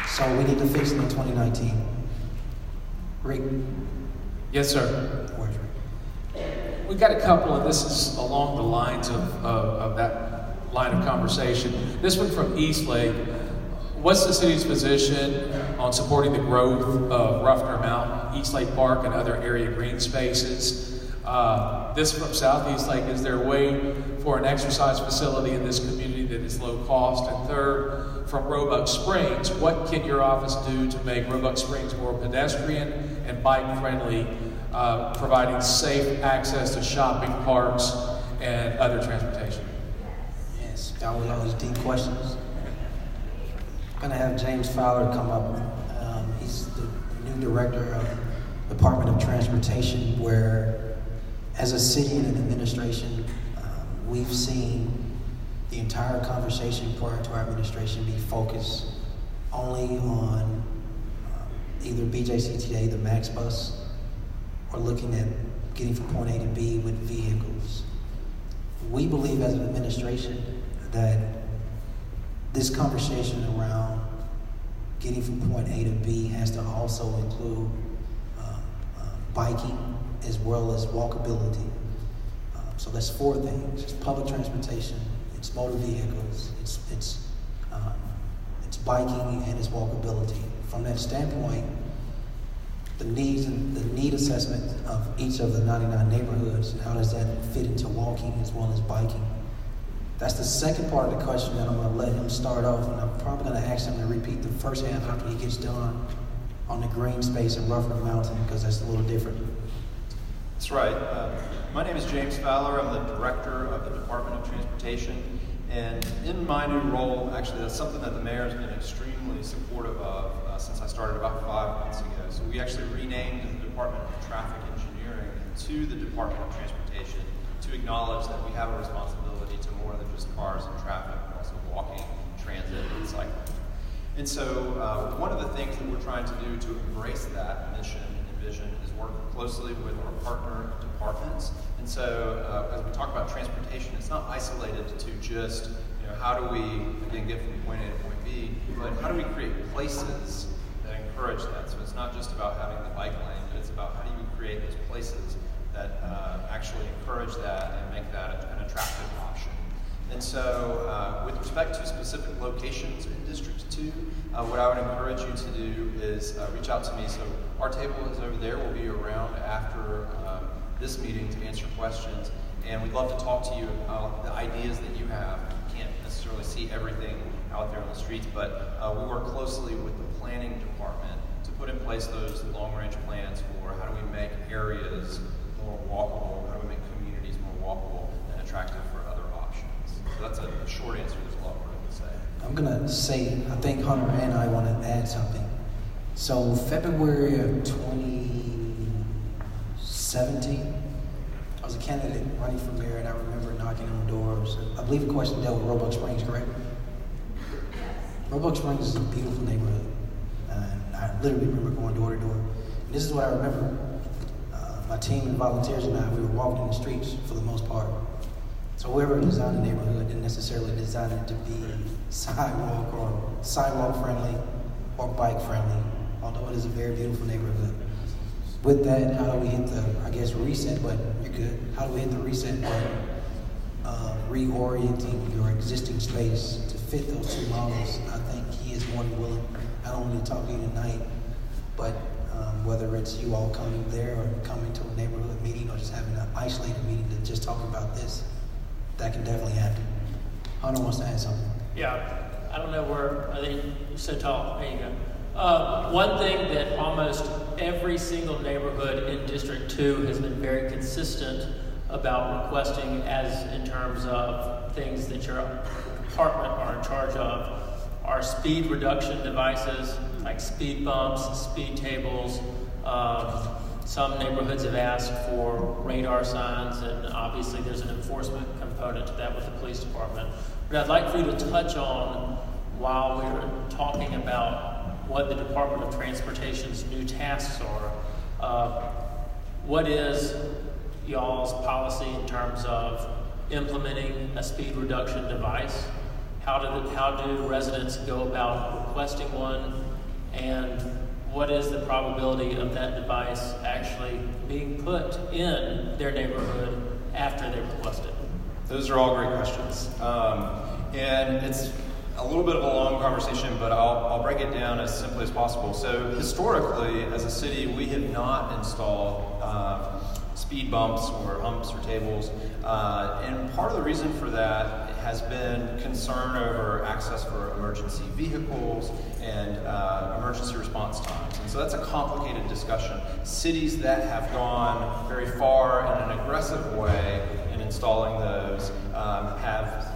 so we need to fix them in 2019. Rick? Yes, sir. Where's Rick? We've got a couple, and this is along the lines of that line of conversation. This one from Eastlake. What's the city's position on supporting the growth of Ruffner Mountain, Eastlake Park, and other area green spaces? This from South Eastlake. Is there a way for an exercise facility in this community that is low cost? And third, from Roebuck Springs, what can your office do to make Roebuck Springs more pedestrian and bike friendly, providing safe access to shopping, parks, and other transportation? Yes, that was all these deep questions. I'm going to have James Fowler come up. He's the new director of the Department of Transportation, where as a city and an administration, we've seen the entire conversation prior to our administration be focused only on either BJCTA, the Max bus, or looking at getting from point A to B with vehicles. We believe as an administration that this conversation around getting from point A to B has to also include biking as well as walkability. So that's 4 things. It's public transportation, it's motor vehicles, it's biking, and it's walkability. From that standpoint, the need assessment of each of the 99 neighborhoods, and how does that fit into walking as well as biking? That's the second part of the question that I'm going to let him start off, and I'm probably going to ask him to repeat the first half after he gets done on the green space in Ruffner Mountain, because that's a little different. That's right. My name is James Fowler. I'm the director of the Department of Transportation. And in my new role, actually, that's something that the mayor has been extremely supportive of since I started about 5 months ago. So we actually renamed the Department of Traffic Engineering to the Department of Transportation to acknowledge that we have a responsibility to more than just cars and traffic, but also walking, transit, and cycling. And so one of the things that we're trying to do to embrace that mission and vision is work closely with our partner departments. And so as we talk about transportation, it's not isolated to just, how do we, again, get from point A to point B, but how do we create places that encourage that? So it's not just about having the bike lane, but it's about how do you create those places that actually encourage that and make that an attractive option. And so with respect to specific locations in District 2, what I would encourage you to do is reach out to me. So our table is over there. We'll be around after this meeting to answer questions. And we'd love to talk to you about the ideas that you have. You can't necessarily see everything out there on the streets, but we work closely with the planning department to put in place those long-range plans for how do we make areas more walkable, how do we make communities more walkable and attractive for other options. So that's a short answer. There's a lot more to say. I'm gonna say, I think Hunter and I want to add something. So February of 2017, I was a candidate running for mayor, and I remember knocking on doors. I believe the question dealt with Roebuck Springs, correct? Yes. Roebuck Springs is a beautiful neighborhood. And I literally remember going door to door. And this is what I remember. My team and volunteers and I, we were walking in the streets for the most part. So whoever designed the neighborhood didn't necessarily design it to be sidewalk friendly or bike friendly, although it is a very beautiful neighborhood. With that, how do we hit the, reset button? You're good. How do we hit the reset button? Reorienting your existing space to fit those two models. I think he is more than willing, not only to talk to you tonight, but whether it's you all coming there or coming to a neighborhood meeting or just having an isolated meeting to just talk about this, that can definitely happen. Hunter wants to add something. Yeah, I don't know where, I think you're so tall. There you go. One thing that almost every single neighborhood in District 2 has been very consistent about requesting as in terms of things that your department are in charge of are speed reduction devices like speed bumps, speed tables. Some neighborhoods have asked for radar signs, and obviously there's an enforcement component to that with the police department. But I'd like for you to touch on, while we're talking about what the Department of Transportation's new tasks are, what is y'all's policy in terms of implementing a speed reduction device? How do residents go about requesting one? And what is the probability of that device actually being put in their neighborhood after they request it? Those are all great questions. And it's a little bit of a long conversation, but I'll break it down as simply as possible. So historically, as a city, we have not installed speed bumps or humps or tables. And part of the reason for that has been concern over access for emergency vehicles and emergency response times. And so that's a complicated discussion. Cities that have gone very far in an aggressive way in installing those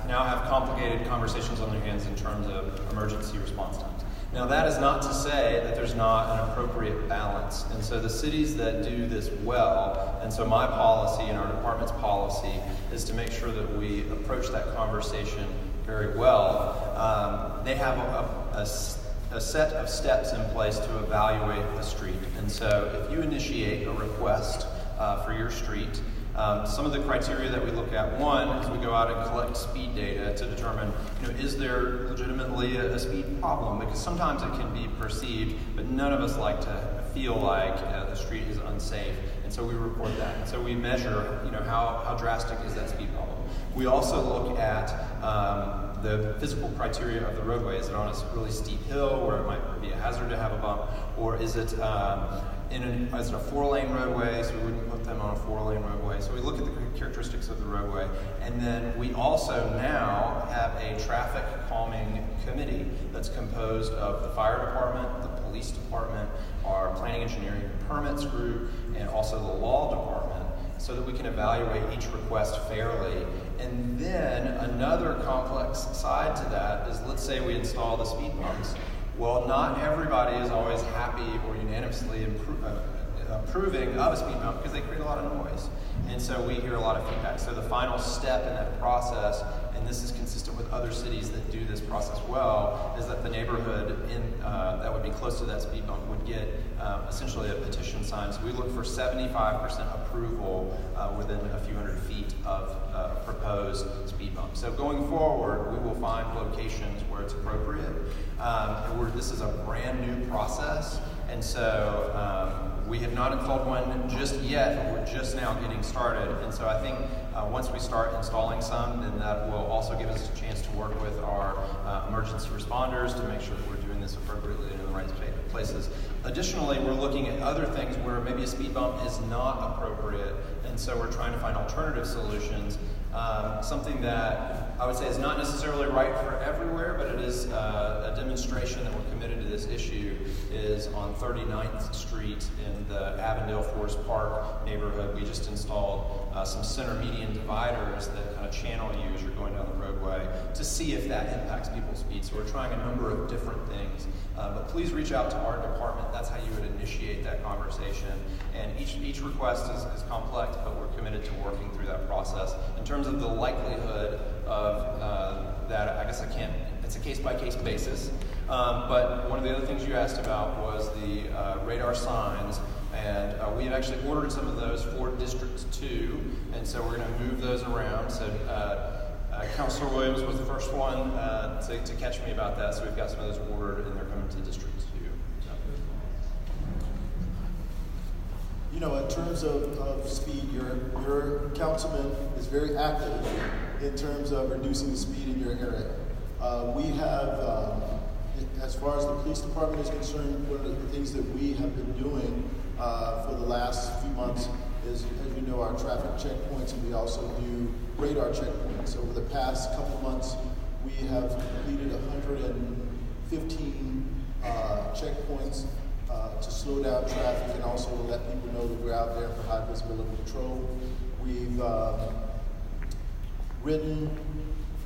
now have complicated conversations on their hands in terms of emergency response times. Now that is not to say that there's not an appropriate balance. And so the cities that do this well, and so my policy and our department's policy is to make sure that we approach that conversation very well. They have a set of steps in place to evaluate the street. And so if you initiate a request for your street, some of the criteria that we look at, one, is we go out and collect speed data to determine, is there legitimately a speed problem? Because sometimes it can be perceived, but none of us like to feel like the street is unsafe, and so we report that. And so we measure, how drastic is that speed problem. We also look at the physical criteria of the roadway. Is it on a really steep hill where it might be a hazard to have a bump, or is it is it a 4-lane roadway, so we wouldn't put them on a 4-lane roadway. So we look at the characteristics of the roadway. And then we also now have a traffic calming committee that's composed of the fire department, the police department, our planning, engineering, and permits group, and also the law department. so that we can evaluate each request fairly. And then another complex side to that is, let's say we install the speed bumps. Well, not everybody is always happy or unanimously approving of a speed bump because they create a lot of noise. And so we hear a lot of feedback. So the final step in that process, and this is consistent with other cities that do this process well, is that the neighborhood that would be close to that speed bump would get essentially a petition signed. So we look for 75% approval within a few hundred feet of proposed speed bump. So going forward, we will find locations where it's appropriate. This is a brand new process, and so we have not installed one just yet, but we're just now getting started. And so I think once we start installing some, then that will also give us a chance to work with our emergency responders to make sure that we're doing this appropriately and in the right places. Additionally, we're looking at other things where maybe a speed bump is not appropriate, and so we're trying to find alternative solutions. Something that I would say is not necessarily right for everywhere, but it is a demonstration that we're committed to this issue, is on 39th Street in the Avondale Forest Park neighborhood. We just installed some center median dividers that kind of channel you as you're going down the roadway to see if that impacts people's speed. So we're trying a number of different things. But please reach out to our department. That's how you would initiate that conversation. And each request is complex, but we're committed to working through that process. In terms of the likelihood of that, I guess it's a case-by-case basis. But one of the other things you asked about was the radar signs. And we've actually ordered some of those for District 2. And so we're going to move those around. So Councilor Williams was the first one to catch me about that. So we've got some of those ordered, and they're coming to District 2. You know, in terms of speed, your councilman is very active in terms of reducing the speed in your area. We have, as far as the police department is concerned, one of the things that we have been doing for the last few months is, as you know, our traffic checkpoints, and we also do radar checkpoints. Over the past couple months, we have completed 115 checkpoints to slow down traffic and also to let people know that we're out there for high visibility patrol. We've written,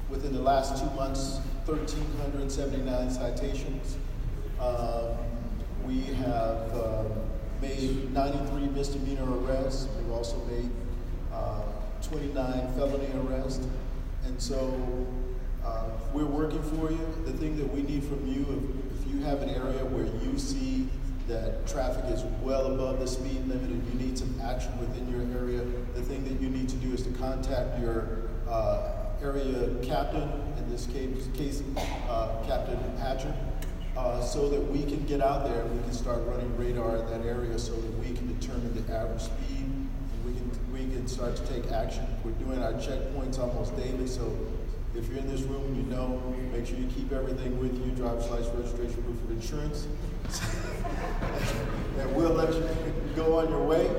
within the last 2 months, 1,379 citations. We have made 93 misdemeanor arrests. We've also made 29 felony arrests. And so we're working for you. The thing that we need from you, if you have an area where you see that traffic is well above the speed limit and you need some action within your area, the thing that you need to do is to contact your area captain, in this case Captain Hatcher, so that we can get out there and we can start running radar in that area so that we can determine the average speed and we can start to take action. We're doing our checkpoints almost daily, so if you're in this room, you know, make sure you keep everything with you, driver's license, registration, proof of insurance, and we'll let you go on your way.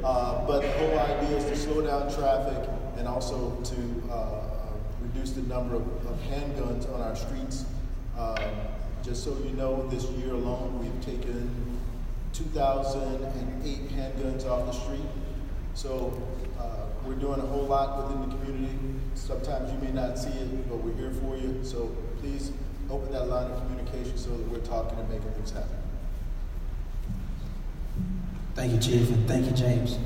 But the whole idea is to slow down traffic and also to reduce the number of handguns on our streets. Just so you know, this year alone, we've taken 2,008 handguns off the street. So we're doing a whole lot within the community. Sometimes you may not see it, but we're here for you. So please open that line of communication so that we're talking and making things happen. Thank you, Chief, and thank you, James.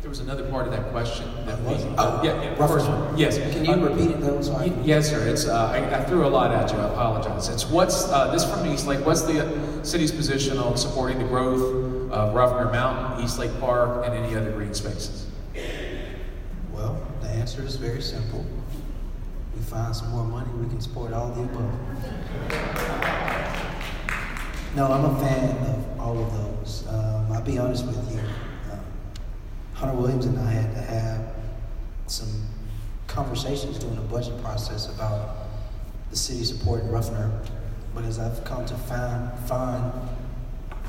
There was another part of that question. Yeah, first one. Yes. Can you repeat it though? Sorry. Yes, sir. It's I threw a lot at you. I apologize. It's what's this from Eastlake? What's the city's position on supporting the growth of Ruffner Mountain, Eastlake Park, and any other green spaces? Well, the answer is very simple. We find some more money, we can support all the above. No, I'm a fan of all of those. I'll be honest with you. Hunter Williams and I had to have some conversations during the budget process about the city supporting Ruffner. But as I've come to find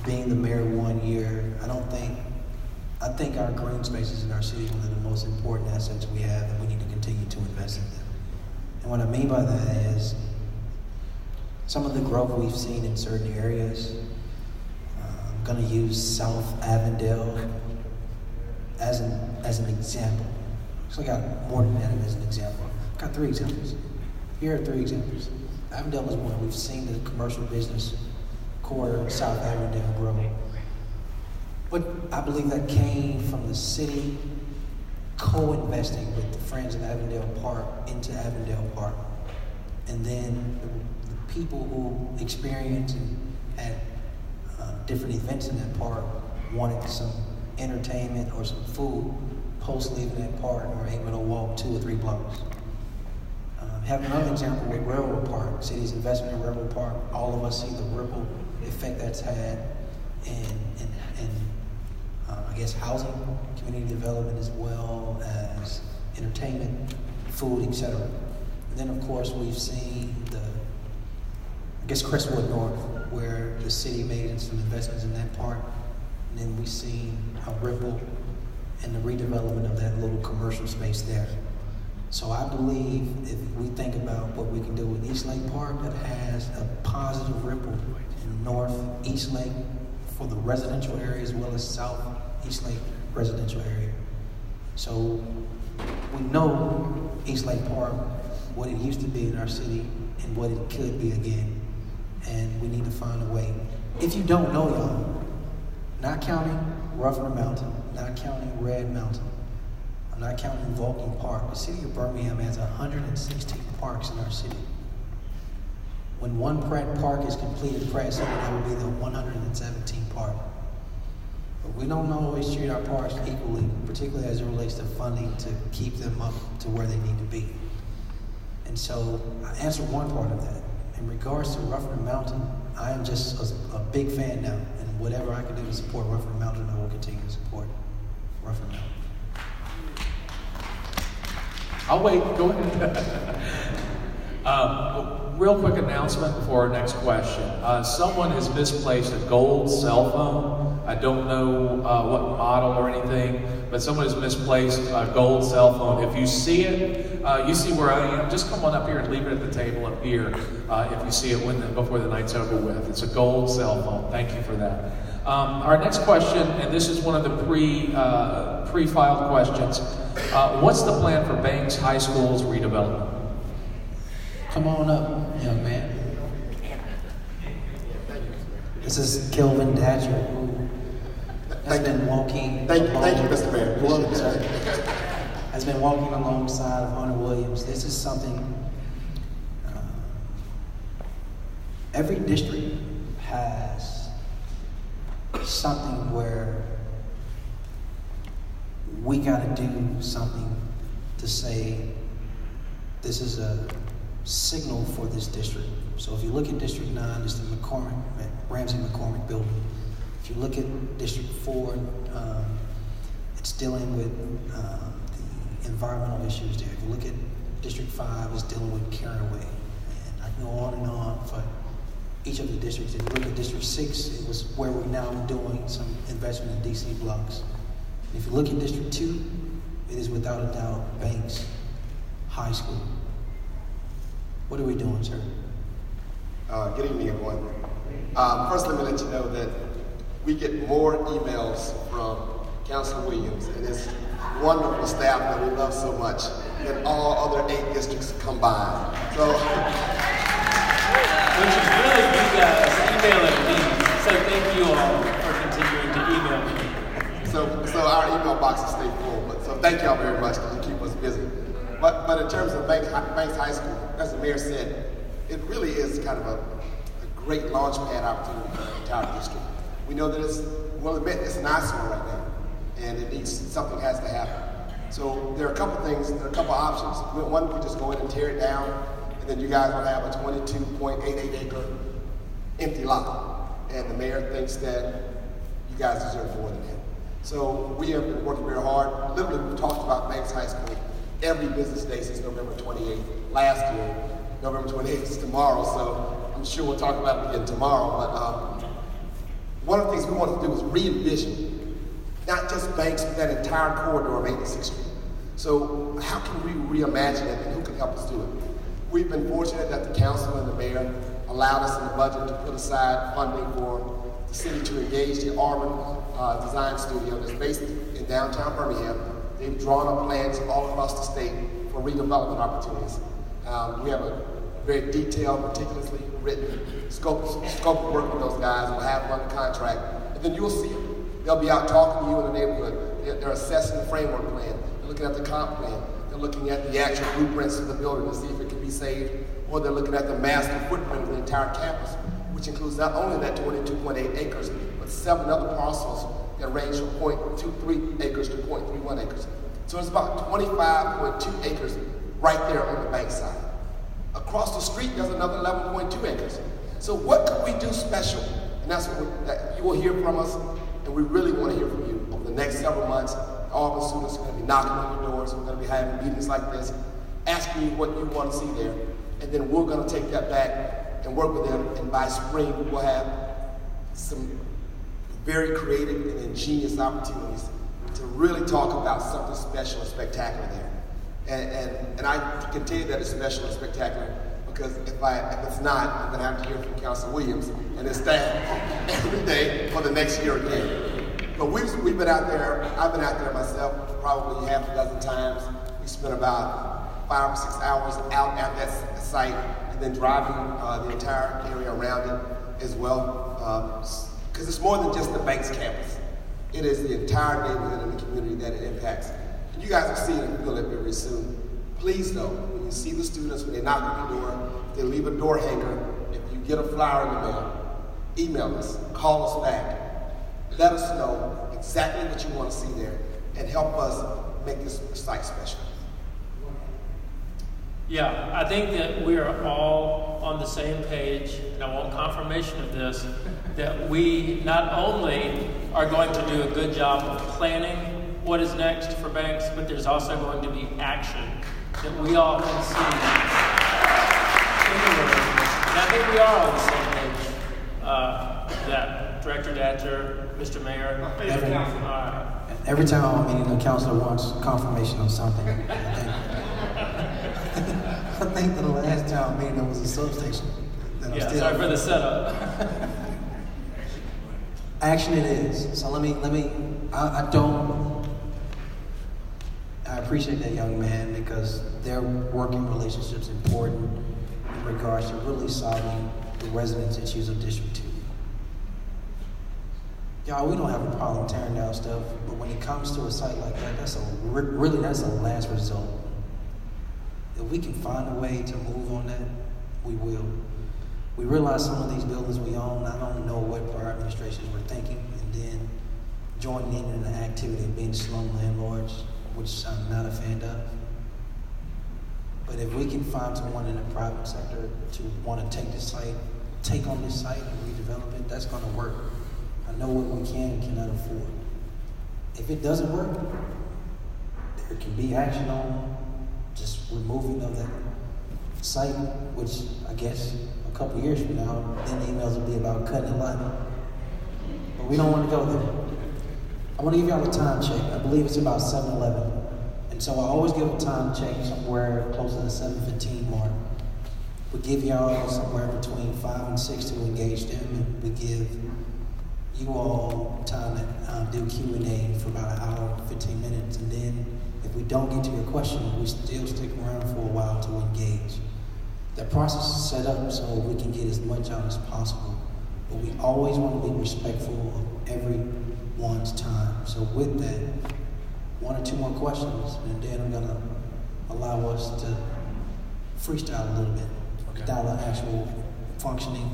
being the mayor 1 year, I think our green spaces in our city is one of the most important assets we have, and we need to continue to invest in them. And what I mean by that is some of the growth we've seen in certain areas. I'm going to use South Avondale as an example. So I got more than that as an example. I got 3 examples. Here are 3 examples. Avondale is one. We've seen the commercial business corridor, South Avondale grow. But I believe that came from the city co-investing with the Friends of Avondale Park into Avondale Park. And then the people who experienced and had different events in that park wanted some entertainment or some food post leaving that park, and were able to walk 2 or 3 blocks. Have another example with Railroad Park, city's investment in Railroad Park. All of us see the ripple effect that's had in I guess housing, community development, as well as entertainment, food, etc. And then of course we've seen Crestwood North, where the city made some investments in that park. And then we've seen a ripple in the redevelopment of that little commercial space there. So I believe if we think about what we can do with East Lake Park, that has a positive ripple in North East Lake for the residential area, as well as South East Lake residential area. So we know East Lake Park, what it used to be in our city and what it could be again. And we need to find a way. If you don't know, y'all, not counting Ruffin Mountain, not counting Red Mountain, I'm not counting Vulcan Park, the city of Birmingham has 116 parks in our city. When one Pratt Park is completed, Pratt City, that will be the 117th park. But we don't always treat our parks equally, particularly as it relates to funding to keep them up to where they need to be. And so I answered one part of that. In regards to Ruffin Mountain, I am just a big fan now, and whatever I can do to support Ruffin Mountain, I will continue to support Ruffin Mountain. I'll wait, go ahead. Real quick announcement before our next question. Someone has misplaced a gold cell phone. I don't know what model or anything, but someone has misplaced a gold cell phone. If you see it, you see where I am, just come on up here and leave it at the table up here if you see it before the night's over with. It's a gold cell phone. Thank you for that. Our next question, and this is one of the pre-filed questions. What's the plan for Banks High School's redevelopment? Come on up, young man. This is Kelvin Datcher, who has been walking. Thank you, Mr. Mayor. Has been walking alongside of Hunter Williams. This is something. Every district has something where we got to do something to say this is a signal for this district. So if you look at District 9, it's the Ramsey McCormick building. If you look at District 4, it's dealing with the environmental issues there. If you look at District 5, it's dealing with Caraway. And I can go on for each of the districts. If you look at District 6, it was where we're now doing some investment in DC blocks. And if you look at District 2, it is without a doubt Banks High School. What are we doing, sir? Good evening, everyone. First, let me let you know that we get more emails from Councilor Williams and his wonderful staff that we love so much than all other 8 districts combined. So, which is really you guys emailing me. So thank you all for continuing to email me. So our email boxes stay full. But so thank y'all very much because you keep us busy. But in terms of Banks High School, as the mayor said, it really is kind of a great launch pad opportunity for the entire district. We know that we'll admit it's an eyesore right now, and something has to happen. So there are a couple options. One, we just go in and tear it down, and then you guys will have a 22.88 acre empty lot. And the mayor thinks that you guys deserve more than that. So we have been working very hard. Literally, we've talked about Banks High School every business day since November 28th last year. November 28th is tomorrow, so I'm sure we'll talk about it again tomorrow. But one of the things we want to do is re-envision not just Banks, but that entire corridor of 86th Street. So how can we reimagine it, and who can help us do it? We've been fortunate that the council and the mayor allowed us in the budget to put aside funding for the city to engage the Auburn Design Studio that's based in downtown Birmingham. They've drawn up plans all across the state for redevelopment opportunities. We have a very detailed, meticulously written scope of work with those guys. We'll have them under contract, and then you'll see them. They'll be out talking to you in the neighborhood. They're assessing the framework plan. They're looking at the comp plan. They're looking at the actual blueprints of the building to see if it can be saved, or they're looking at the master footprint of the entire campus, which includes not only that 22.8 acres, but 7 other parcels that range from 0.23 acres to 0.31 acres. So it's about 25.2 acres right there on the bank side. Across the street, there's another 11.2 acres. So what could we do special? And that's what that you will hear from us, and we really want to hear from you over the next several months. All the students are going to be knocking on your doors. We're going to be having meetings like this, asking you what you want to see there, and then we're going to take that back and work with them, and by spring, we'll have some very creative and ingenious opportunities to really talk about something special and spectacular there. And I can tell you that it's special and spectacular because if it's not, I'm going to have to hear from Councilor Williams and his staff every day for the next year again. But we've been out there. I've been out there myself probably half a dozen times. We spent about 5 or 6 hours out at that site and then driving the entire area around it as well. Because it's more than just the Banks campus. It is the entire neighborhood and the community that it impacts. And you guys will see it and feel it very soon. Please though, when you see the students, when they knock on your door, if they leave a door hanger, if you get a flyer in the mail, email us, call us back. Let us know exactly what you want to see there and help us make this site special. Yeah, I think that we are all on the same page, and I want confirmation of this, that we not only are going to do a good job of planning what is next for Banks, but there's also going to be action that we all can see in the room. And I think we are on the same page. That Director Datcher, Mr. Mayor, Every time I'm meeting, the councilor wants confirmation on something. I think the last time meeting there was a substation. Yeah, sorry for the setup. Action it is. So I appreciate that young man because their working relationship's important in regards to really solving the residents' issues of District 2. Y'all, we don't have a problem tearing down stuff, but when it comes to a site like that, that's a last result. If we can find a way to move on that, we will. We realize some of these buildings we own, I don't know what prior administrations were thinking, and then joining in an activity of being slum landlords, which I'm not a fan of. But if we can find someone in the private sector to want to take on this site and redevelop it, that's going to work. I know what we can and cannot afford. If it doesn't work, there can be action on just removing of that site, which I guess a couple years from now, then the emails will be about cutting the line. But we don't want to go there. I want to give y'all a time check. I believe it's about 7:11. And so I always give a time check somewhere close to the 7:15 mark. We give y'all somewhere between 5 and 6 to engage them, and we give you all time to do Q&A for about an hour, 15 minutes, and then if we don't get to your question, we still stick around for a while to engage. That process is set up so we can get as much out as possible, but we always want to be respectful of everyone's time. So with that, 1 or 2 more questions, and then I'm going to allow us to freestyle a little bit without an actual functioning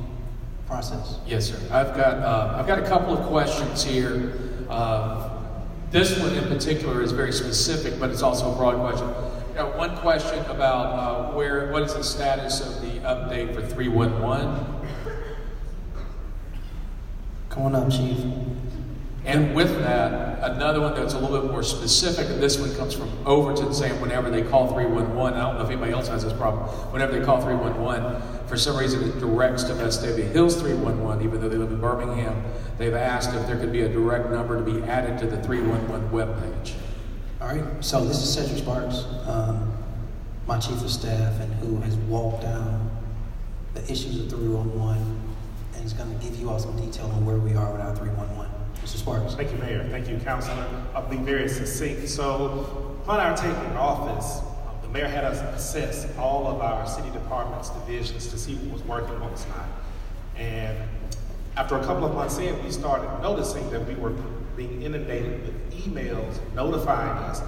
process. Yes, sir. I've got a couple of questions here. This one in particular is very specific, but it's also a broad question. One question about what is the status of the update for 311? Come on up, Chief. And with that, another one that's a little bit more specific, and this one comes from Overton saying whenever they call 311, I don't know if anybody else has this problem, whenever they call 311, for some reason it directs to Vestavia Hills 311, even though they live in Birmingham. They've asked if there could be a direct number to be added to the 311 webpage. All right, so this is Cedric Sparks, my chief of staff, and who has walked down the issues of 311 and he's going to give you all some detail on where we are with our 311. Mr. Sparks. Thank you, Mayor. Thank you, Councilor. I'll be very succinct. So, upon our taking office, the mayor had us assess all of our city departments, divisions, to see what was working, what was not. And after a couple of months in, we started noticing that we were being inundated with emails notifying us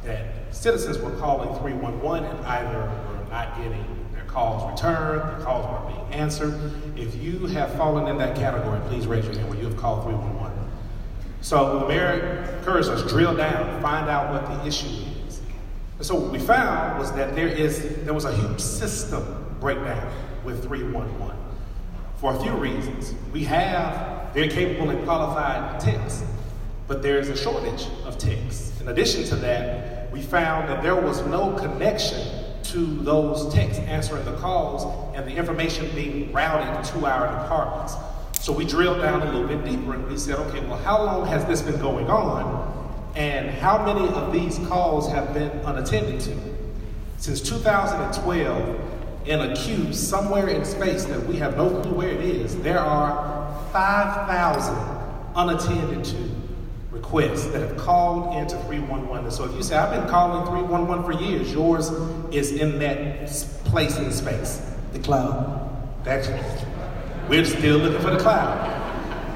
that citizens were calling 311 and either were not getting their calls returned, their calls weren't being answered. If you have fallen in that category, please raise your hand when you have called 311. So the mayor encouraged us, drill down, find out what the issue is. And so what we found was that there was a huge system breakdown with 311 for a few reasons. We have very capable and qualified techs, but there is a shortage of techs. In addition to that, we found that there was no connection to those techs answering the calls and the information being routed to our departments. So we drilled down a little bit deeper and we said, okay, well, how long has this been going on? And how many of these calls have been unattended to? Since 2012, in a queue somewhere in space that we have no clue where it is, there are 5,000 unattended to requests that have called into 311. And so if you say, I've been calling 311 for years, yours is in that place in space. The cloud. We're still looking for the cloud.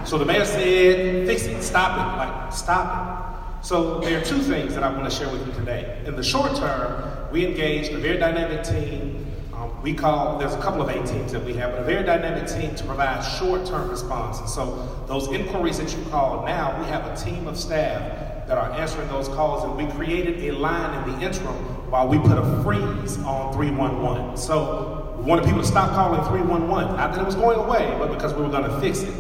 So the mayor said, fix it, stop it. So there are two things that I want to share with you today. In the short term, we engaged a very dynamic team. There's a couple of A teams that we have, but a very dynamic team to provide short-term response. And so those inquiries that you call now, we have a team of staff that are answering those calls, and we created a line in the interim while we put a freeze on 311. So we wanted people to stop calling 311, not that it was going away, but because we were going to fix it.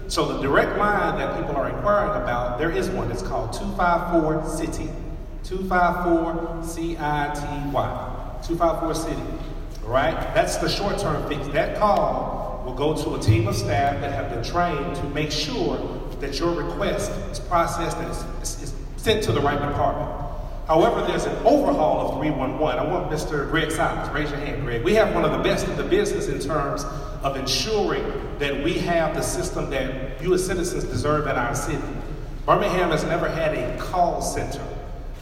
So the direct line that people are inquiring about, there is one. It's called 254-CITY. 254-CITY. 254-CITY. Right? That's the short-term fix. That call will go to a team of staff that have been trained to make sure that your request is processed and is sent to the right department. However, there's an overhaul of 311. I want Mr. Greg Silence, raise your hand, Greg. We have one of the best in the business in terms of ensuring that we have the system that you as citizens deserve in our city. Birmingham has never had a call center.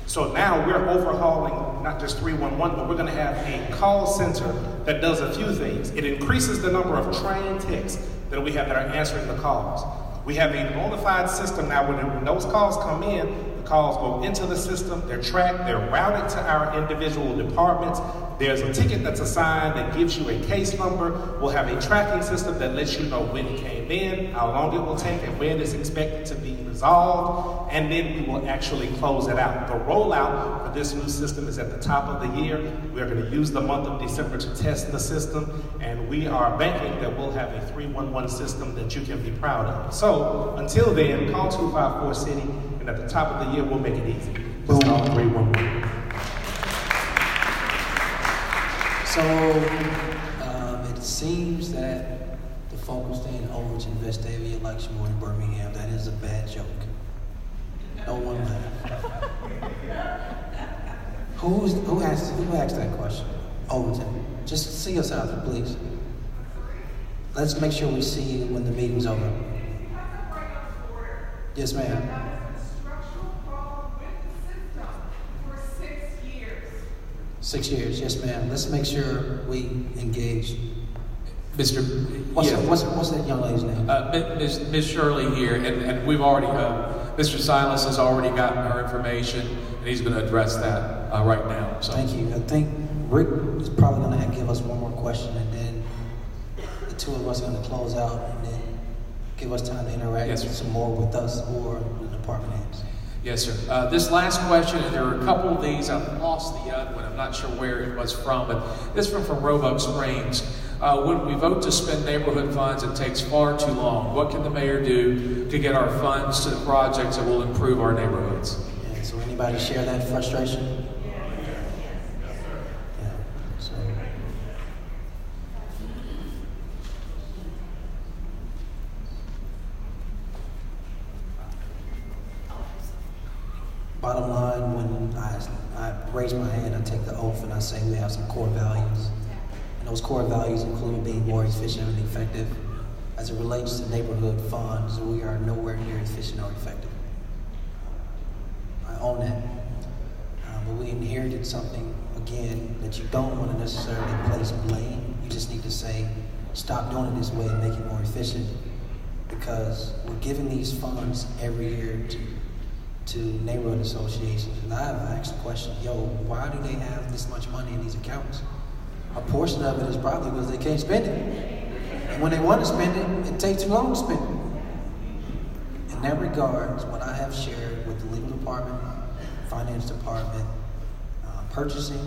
So now we're overhauling not just 311, but we're going to have a call center that does a few things. It increases the number of trained techs that we have that are answering the calls. We have a bona fide system now when those calls come in, the calls go into the system, they're tracked, they're routed to our individual departments. There's a ticket that's assigned that gives you a case number. We'll have a tracking system that lets you know when it came in, how long it will take, and when it's expected to be resolved, and then we will actually close it out. The rollout for this new system is at the top of the year. We're going to use the month of December to test the system, and we are banking that we'll have a 311 system that you can be proud of. So until then, call 254-CITY, and at the top of the year, we'll make it easy. Just call 311. So it seems that the folks are staying over to Vestavia election more in Birmingham. That is a bad joke. No one laughed. Who asked that question? Overton. Just see us out there, please. Let's make sure we see you when the meeting's over. Yes, ma'am. 6 years, yes, ma'am. Let's make sure we engage. Mr. What's that young lady's name? Ms. Shirley here, and we've already, Mr. Silas has already gotten our information, and he's going to address that right now. So. Thank you. I think Rick is probably going to give us one more question, and then the two of us are going to close out, and then give us time to interact some more with us or the department heads. Yes, sir. This last question, and there are a couple of these. I've lost the other one. I'm not sure where it was from, but this one from Roebuck Springs. When we vote to spend neighborhood funds, it takes far too long. What can the mayor do to get our funds to the projects that will improve our neighborhoods? Yeah, so anybody share that frustration? Yeah, so. Bottom line, when I raise my hand, I take the oath and I say we have some core values. And those core values include being more efficient and effective, as it relates to neighborhood funds, we are nowhere near efficient or effective. I own that. But we inherited something, again, that you don't want to necessarily place blame. You just need to say, stop doing it this way and make it more efficient, because we're giving these funds every year to neighborhood associations. And I've asked the question, why do they have this much money in these accounts? A portion of it is probably because they can't spend it. And when they want to spend it, it takes too long to spend it. In that regard, what I have shared with the legal department, finance department, purchasing,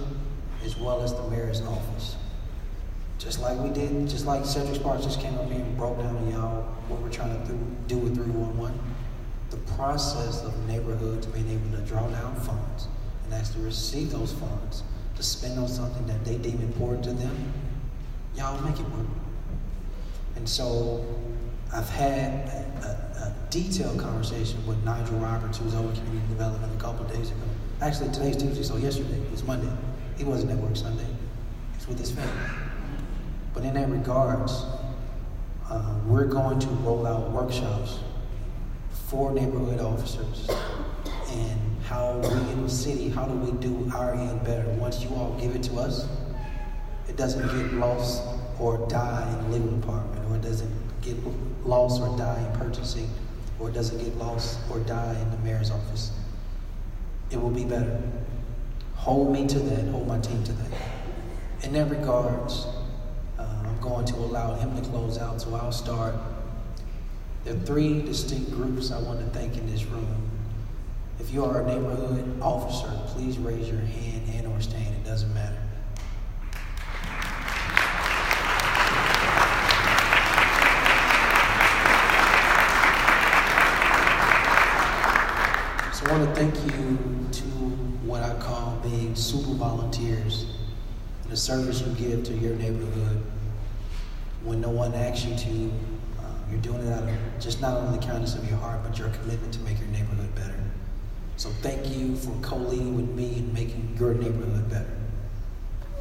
as well as the mayor's office. Just like Cedric Sparks just came up here and broke down to y'all what we're trying to do with 311. The process of neighborhoods being able to draw down funds and actually receive those funds to spend on something that they deem important to them, y'all make it work. And so I've had a detailed conversation with Nigel Roberts, who was over community development a couple of days ago. Actually, today's Tuesday, so yesterday, it was Monday. He wasn't at work Sunday. He's with his family. But in that regards, we're going to roll out workshops for neighborhood officers and how we in the city, how do we do our end better? Once you all give it to us, it doesn't get lost or die in the legal department, or it doesn't get lost or die in purchasing, or it doesn't get lost or die in the mayor's office. It will be better. Hold me to that, hold my team to that. In that regards, I'm going to allow him to close out, so I'll start. There are 3 distinct groups I want to thank in this room. If you are a neighborhood officer, please raise your hand and or stand, it doesn't matter. So I want to thank you to what I call being super volunteers, the service you give to your neighborhood. When no one asks you to, you're doing it out of just not only the kindness of your heart, but your commitment to make your neighborhood better. So thank you for co-leading with me in making your neighborhood better.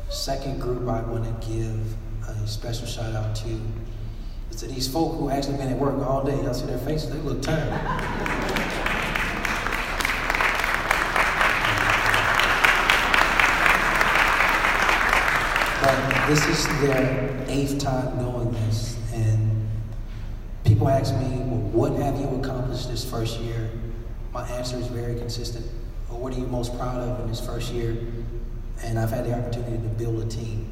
Second group I want to give a special shout out to is to these folk who actually been at work all day. Y'all see their faces? They look tired. But this is their 8th time doing this, and people ask me, well, what have you accomplished this first year? My answer is very consistent. Well, what are you most proud of in this first year? And I've had the opportunity to build a team.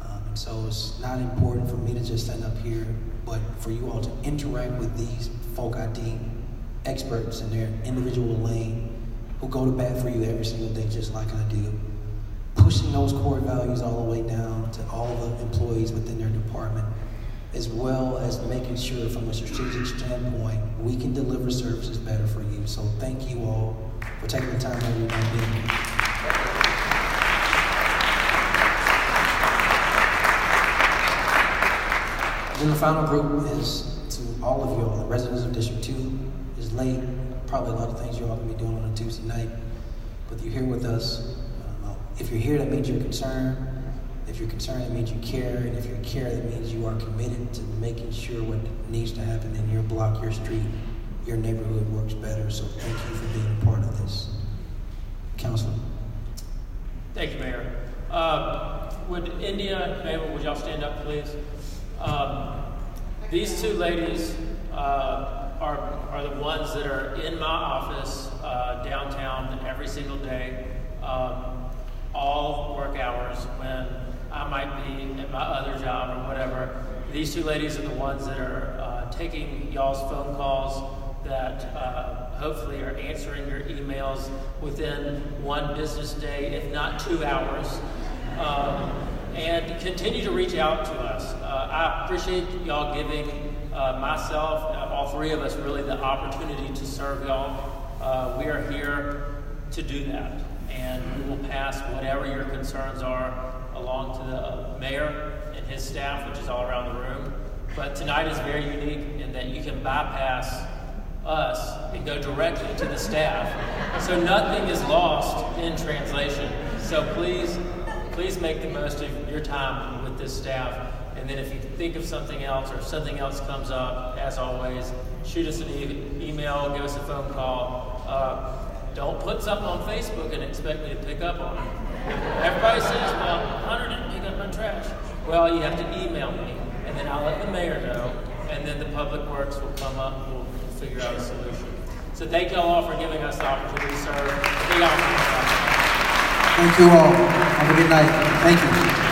And so it's not important for me to just stand up here, but for you all to interact with these folk I deem experts in their individual lane who go to bat for you every single day, just like I do. Pushing those core values all the way down to all the employees within their department, as well as making sure from a strategic standpoint, we can deliver services better for you. So thank you all for taking the time out of your day. Then the final group is to all of you all, the residents of District 2. It's late, probably a lot of things you all can be doing on a Tuesday night, but you're here with us. If you're here, that means you're concerned. If you're concerned, that means you care. And if you care, that means you are committed to making sure what needs to happen in your block, your street, your neighborhood works better. So thank you for being a part of this. Councilor. Thank you, Mayor. Would India, Mabel, would y'all stand up, please? These 2 ladies are the ones that are in my office downtown every single day. All work hours when I might be at my other job or whatever. These 2 ladies are the ones that are taking y'all's phone calls, that hopefully are answering your emails within 1 business day, if not 2 hours, and continue to reach out to us. I appreciate y'all giving myself, all 3 of us really, the opportunity to serve y'all. We are here to do that. And we will pass whatever your concerns are along to the mayor and his staff, which is all around the room. But tonight is very unique in that you can bypass us and go directly to the staff. So nothing is lost in translation. So please make the most of your time with this staff. And then if you think of something else or if something else comes up, as always, shoot us an email, give us a phone call. Don't put something on Facebook and expect me to pick up on it. Everybody says, well, Hunter didn't pick up my trash. Well, you have to email me, and then I'll let the mayor know, and then the Public Works will come up and we'll figure out a solution. So thank you all for giving us the opportunity to serve. Thank you all. Have a good night. Thank you.